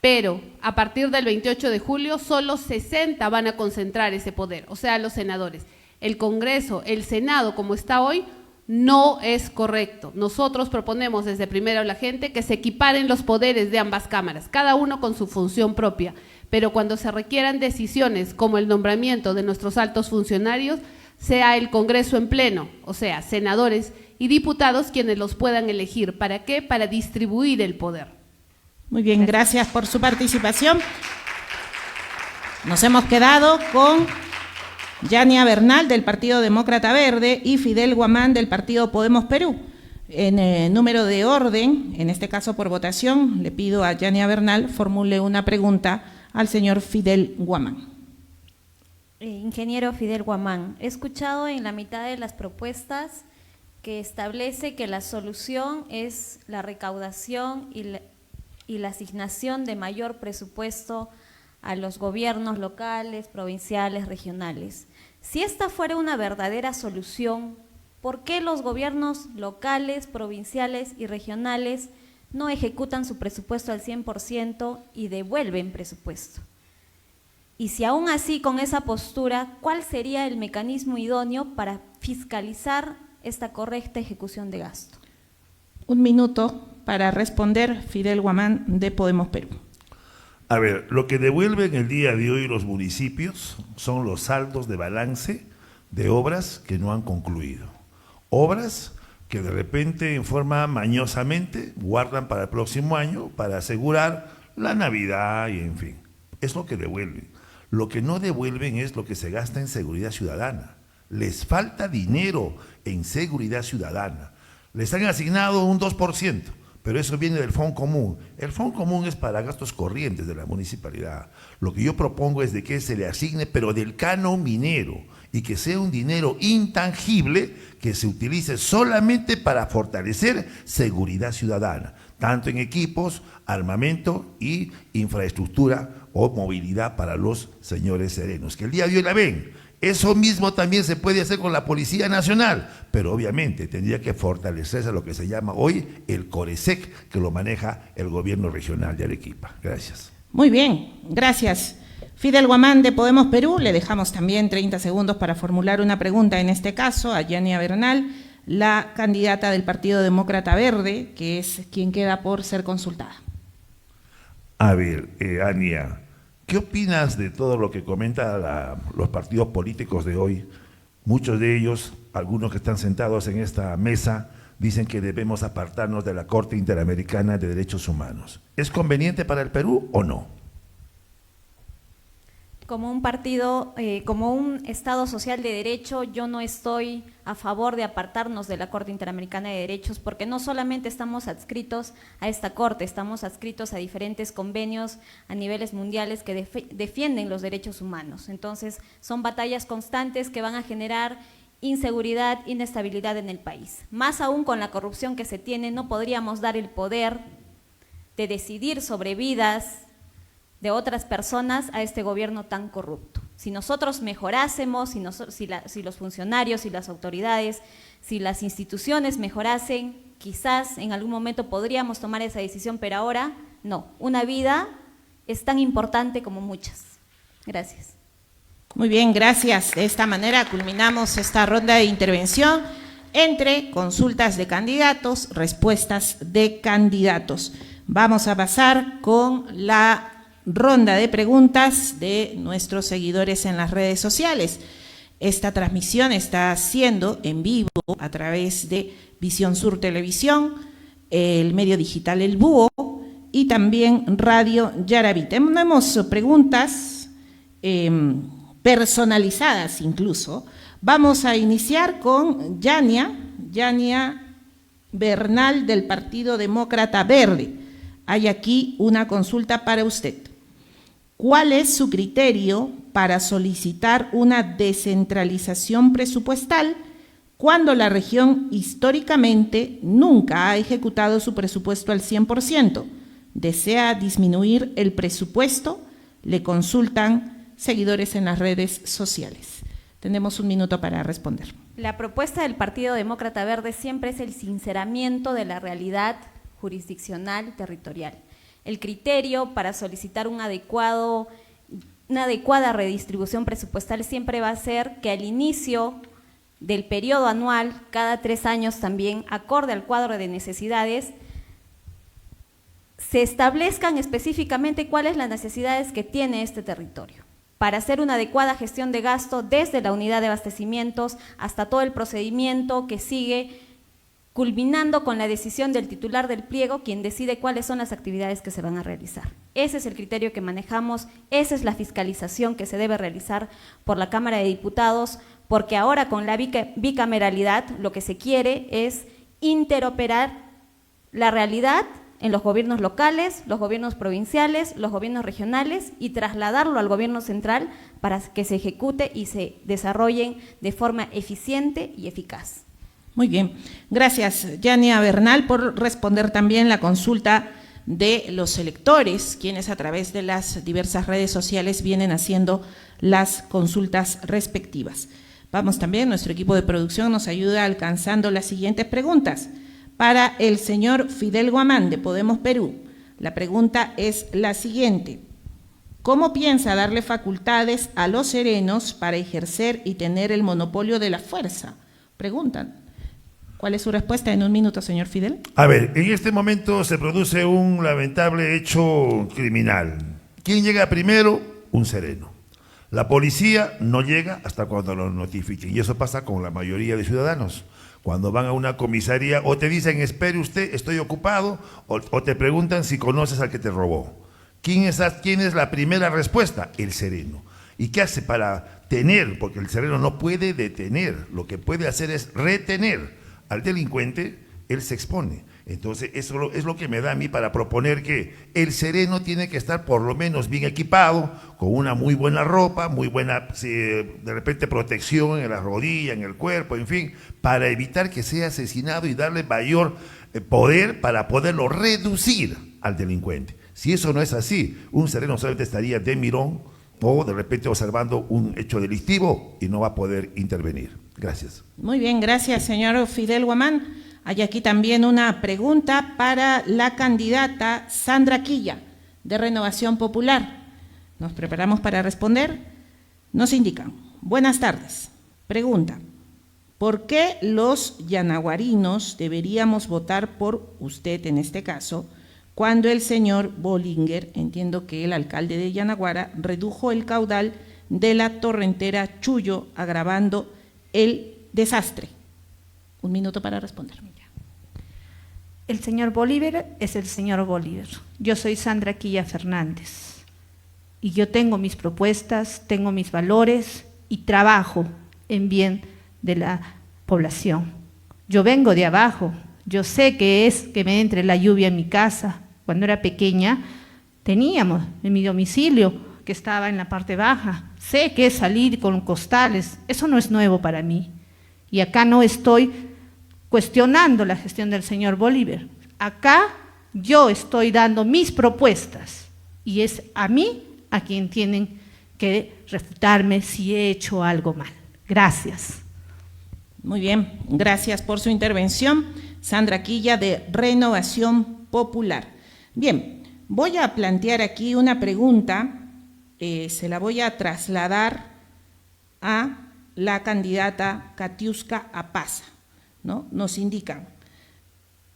pero a partir del 28 de julio solo 60 van a concentrar ese poder, o sea, los senadores. El Congreso, el Senado, como está hoy, no es correcto. Nosotros proponemos desde Primero la Gente que se equiparen los poderes de ambas cámaras, cada uno con su función propia, pero cuando se requieran decisiones como el nombramiento de nuestros altos funcionarios, sea el Congreso en pleno, o sea, senadores y diputados quienes los puedan elegir. ¿Para qué? Para distribuir el poder. Muy bien, gracias por su participación. Nos hemos quedado con Yania Bernal del Partido Demócrata Verde y Fidel Guamán del Partido Podemos Perú. En número de orden, en este caso por votación, le pido a Yania Bernal formule una pregunta al señor Fidel Guamán. Ingeniero Fidel Guamán, he escuchado en la mitad de las propuestas que establece que la solución es la recaudación y la asignación de mayor presupuesto a los gobiernos locales, provinciales, regionales. Si esta fuera una verdadera solución, ¿por qué los gobiernos locales, provinciales y regionales no ejecutan su presupuesto al 100% y devuelven presupuesto? Y si aún así con esa postura, ¿cuál sería el mecanismo idóneo para fiscalizar esta correcta ejecución de gasto? Un minuto para responder Fidel Guamán de Podemos Perú. A ver, lo que devuelven el día de hoy los municipios son los saldos de balance de obras que no han concluido. Obras que de repente, en forma mañosamente, guardan para el próximo año para asegurar la Navidad y en fin. es lo que devuelven. Lo que no devuelven es lo que se gasta en seguridad ciudadana. Les falta dinero en seguridad ciudadana. Les han asignado un 2%, pero eso viene del Fondo Común. El Fondo Común es para gastos corrientes de la municipalidad. Lo que yo propongo es de que se le asigne, pero del canon minero, y que sea un dinero intangible que se utilice solamente para fortalecer seguridad ciudadana, tanto en equipos, armamento y infraestructura o movilidad para los señores serenos, que el día de hoy la ven. Eso mismo también se puede hacer con la Policía Nacional, pero obviamente tendría que fortalecerse lo que se llama hoy el CORESEC, que lo maneja el gobierno regional de Arequipa. Gracias. Muy bien, gracias. Fidel Guamán de Podemos Perú, le dejamos también 30 segundos para formular una pregunta, en este caso a Yania Bernal, la candidata del Partido Demócrata Verde, que es quien queda por ser consultada. A ver, Ania, ¿qué opinas de todo lo que comentan los partidos políticos de hoy? Muchos de ellos, algunos que están sentados en esta mesa, dicen que debemos apartarnos de la Corte Interamericana de Derechos Humanos. ¿Es conveniente para el Perú o no? Como un partido, como un Estado social de derecho, yo no estoy a favor de apartarnos de la Corte Interamericana de Derechos, porque no solamente estamos adscritos a esta Corte, estamos adscritos a diferentes convenios a niveles mundiales que defienden los derechos humanos. Entonces, son batallas constantes que van a generar inseguridad, inestabilidad en el país. Más aún con la corrupción que se tiene, no podríamos dar el poder de decidir sobre vidas de otras personas a este gobierno tan corrupto. Si nosotros mejorásemos, si los funcionarios y las autoridades, si las instituciones mejorasen, quizás en algún momento podríamos tomar esa decisión, pero ahora no. Una vida es tan importante como muchas. Gracias. Muy bien, gracias. De esta manera culminamos esta ronda de intervención entre consultas de candidatos, respuestas de candidatos. Vamos a pasar con la ronda de preguntas de nuestros seguidores en las redes sociales. Esta transmisión está siendo en vivo a través de Visión Sur Televisión, el medio digital El Búho y también Radio Yarabí. Tenemos preguntas personalizadas incluso. Vamos a iniciar con Yania Bernal del Partido Demócrata Verde. Hay aquí una consulta para usted. ¿Cuál es su criterio para solicitar una descentralización presupuestal cuando la región históricamente nunca ha ejecutado su presupuesto al 100%? ¿Desea disminuir el presupuesto? Le consultan seguidores en las redes sociales. Tenemos un minuto para responder. La propuesta del Partido Demócrata Verde siempre es el sinceramiento de la realidad jurisdiccional territorial. El criterio para solicitar una adecuada redistribución presupuestal siempre va a ser que al inicio del periodo anual, cada 3 años también, acorde al cuadro de necesidades, se establezcan específicamente cuáles las necesidades que tiene este territorio, para hacer una adecuada gestión de gasto desde la unidad de abastecimientos hasta todo el procedimiento que sigue, culminando con la decisión del titular del pliego, quien decide cuáles son las actividades que se van a realizar. Ese es el criterio que manejamos, esa es la fiscalización que se debe realizar por la Cámara de Diputados, porque ahora con la bicameralidad lo que se quiere es interoperar la realidad en los gobiernos locales, los gobiernos provinciales, los gobiernos regionales y trasladarlo al gobierno central para que se ejecute y se desarrollen de forma eficiente y eficaz. Muy bien, gracias Yania Bernal por responder también la consulta de los electores, quienes a través de las diversas redes sociales vienen haciendo las consultas respectivas. Vamos también, nuestro equipo de producción nos ayuda alcanzando las siguientes preguntas. Para el señor Fidel Guamán de Podemos Perú, la pregunta es la siguiente. ¿Cómo piensa darle facultades a los serenos para ejercer y tener el monopolio de la fuerza? Preguntan. ¿Cuál es su respuesta en un minuto, señor Fidel? A ver, en este momento se produce un lamentable hecho criminal. ¿Quién llega primero? Un sereno. La policía no llega hasta cuando lo notifiquen, y eso pasa con la mayoría de ciudadanos. Cuando van a una comisaría o te dicen, espere usted, estoy ocupado, o te preguntan si conoces al que te robó. ¿Quién es la primera respuesta? El sereno. ¿Y qué hace para tener? Porque el sereno no puede detener, lo que puede hacer es retener al delincuente. Él se expone. Entonces, eso es lo que me da a mí para proponer que el sereno tiene que estar por lo menos bien equipado, con una muy buena ropa, muy buena, de repente, protección en la rodilla, en el cuerpo, en fin, para evitar que sea asesinado y darle mayor poder para poderlo reducir al delincuente. Si eso no es así, un sereno solamente estaría de mirón o de repente observando un hecho delictivo y no va a poder intervenir. Gracias. Muy bien, gracias, señor Fidel Guamán. Hay aquí también una pregunta para la candidata Sandra Quilla, de Renovación Popular. Nos preparamos para responder. Nos indican: buenas tardes. Pregunta: ¿por qué los yanaguarinos deberíamos votar por usted en este caso, cuando el señor Bollinger, entiendo que el alcalde de Yanaguara, redujo el caudal de la torrentera Chuyo, agravando el desastre? Un minuto para responder. El señor Bolívar es el señor Bolívar. Yo soy Sandra Quilla Fernández y yo tengo mis propuestas, tengo mis valores y trabajo en bien de la población. Yo vengo de abajo, yo sé que es que me entre la lluvia en mi casa. Cuando era pequeña teníamos en mi domicilio, que estaba en la parte baja, sé que es salir con costales, eso no es nuevo para mí. Y acá no estoy cuestionando la gestión del señor Bolívar. Acá yo estoy dando mis propuestas y es a mí a quien tienen que refutarme si he hecho algo mal. Gracias. Muy bien, gracias por su intervención, Sandra Quilla, de Renovación Popular. Bien, voy a plantear aquí una pregunta, se la voy a trasladar a la candidata Katiuska Apaza, ¿no? Nos indican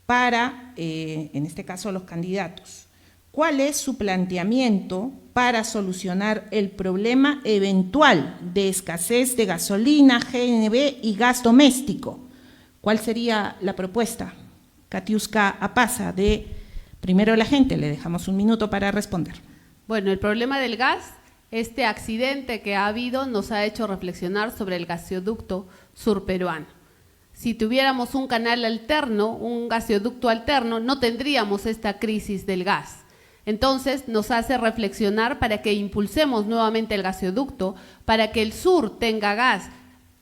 para, en este caso, los candidatos, ¿cuál es su planteamiento para solucionar el problema eventual de escasez de gasolina, GNV y gas doméstico? ¿Cuál sería la propuesta? Katiuska Apaza, de Primero la Gente, le dejamos un minuto para responder. Bueno, el problema del gas, este accidente que ha habido nos ha hecho reflexionar sobre el gasoducto surperuano. Si tuviéramos un canal alterno, un gasoducto alterno, no tendríamos esta crisis del gas. Entonces nos hace reflexionar para que impulsemos nuevamente el gasoducto, para que el sur tenga gas.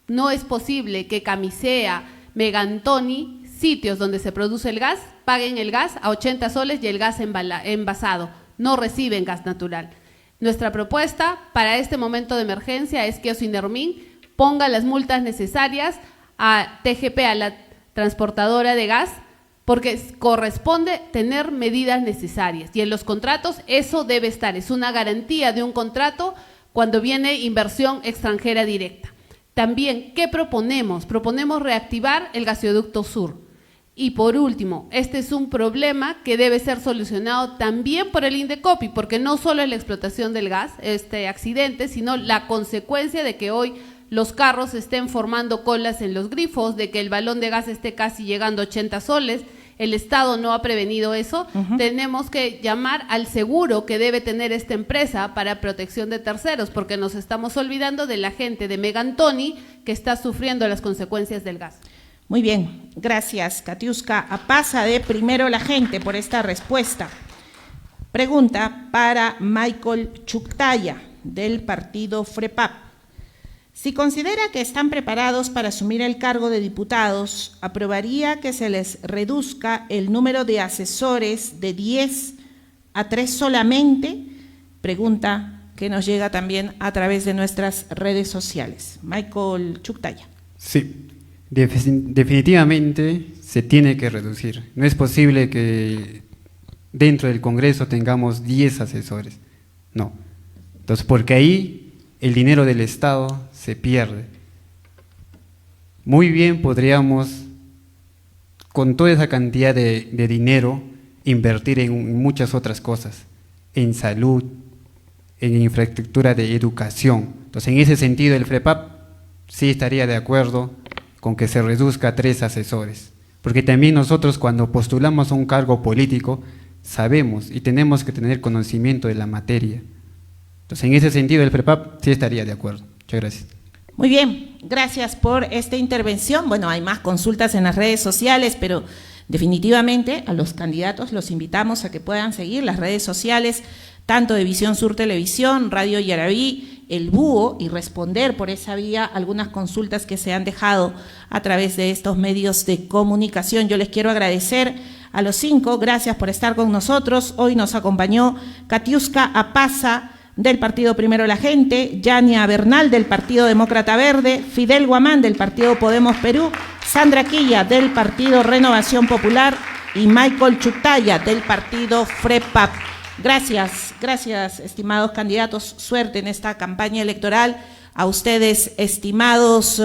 No es posible que Camisea, Megantoni, sitios donde se produce el gas, paguen el gas a 80 soles y el gas envasado. No reciben gas natural. Nuestra propuesta para este momento de emergencia es que Osinermin ponga las multas necesarias a TGP, a la transportadora de gas, porque corresponde tener medidas necesarias y en los contratos eso debe estar, es una garantía de un contrato cuando viene inversión extranjera directa. También, ¿qué proponemos? Proponemos reactivar el gasoducto sur. Y por último, este es un problema que debe ser solucionado también por el Indecopi, porque no solo es la explotación del gas, este accidente, sino la consecuencia de que hoy los carros estén formando colas en los grifos, de que el balón de gas esté casi llegando a 80 soles, el Estado no ha prevenido eso. Tenemos que llamar al seguro que debe tener esta empresa para protección de terceros, porque nos estamos olvidando de la gente de Megantoni que está sufriendo las consecuencias del gas. Muy bien, gracias Katiuska Apaza, de Primero la Gente, por esta respuesta. Pregunta para Michael Chuktaya, del partido FREPAP. Si considera que están preparados para asumir el cargo de diputados, ¿aprobaría que se les reduzca el número de asesores de 10 a 3 solamente? Pregunta que nos llega también a través de nuestras redes sociales. Michael Chuktaya. Sí, definitivamente se tiene que reducir. No es posible que dentro del Congreso tengamos 10 asesores. No. Entonces, porque ahí el dinero del Estado se pierde. Muy bien podríamos, con toda esa cantidad de dinero, invertir en muchas otras cosas, en salud, en infraestructura de educación. Entonces, en ese sentido, el FREPAP sí estaría de acuerdo con que se reduzca a 3 asesores. Porque también nosotros, cuando postulamos a un cargo político, sabemos y tenemos que tener conocimiento de la materia. Entonces, en ese sentido, el FREPAP sí estaría de acuerdo. Muchas gracias. Muy bien, gracias por esta intervención. Bueno, hay más consultas en las redes sociales, pero definitivamente a los candidatos los invitamos a que puedan seguir las redes sociales, tanto de Visión Sur Televisión, Radio Yarabí, El Búho, y responder por esa vía algunas consultas que se han dejado a través de estos medios de comunicación. Yo les quiero agradecer a los 5, gracias por estar con nosotros. Hoy nos acompañó Katiuska Apaza, del Partido Primero la Gente, Yania Bernal, del Partido Demócrata Verde, Fidel Guamán, del Partido Podemos Perú, Sandra Quilla, del Partido Renovación Popular, y Michael Chuktaya, del Partido FREPAP. Gracias, gracias, estimados candidatos. Suerte en esta campaña electoral. A ustedes, estimados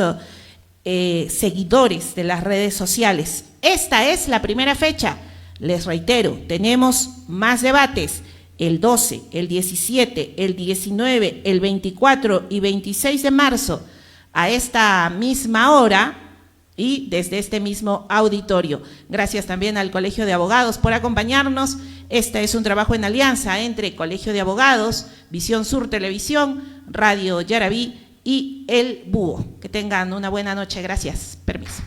seguidores de las redes sociales. Esta es la primera fecha. Les reitero, tenemos más debates. El 12, el 17, el 19, el 24 y 26 de marzo a esta misma hora y desde este mismo auditorio. Gracias también al Colegio de Abogados por acompañarnos. Este es un trabajo en alianza entre Colegio de Abogados, Visión Sur Televisión, Radio Yarabí y El Búho. Que tengan una buena noche. Gracias. Permiso.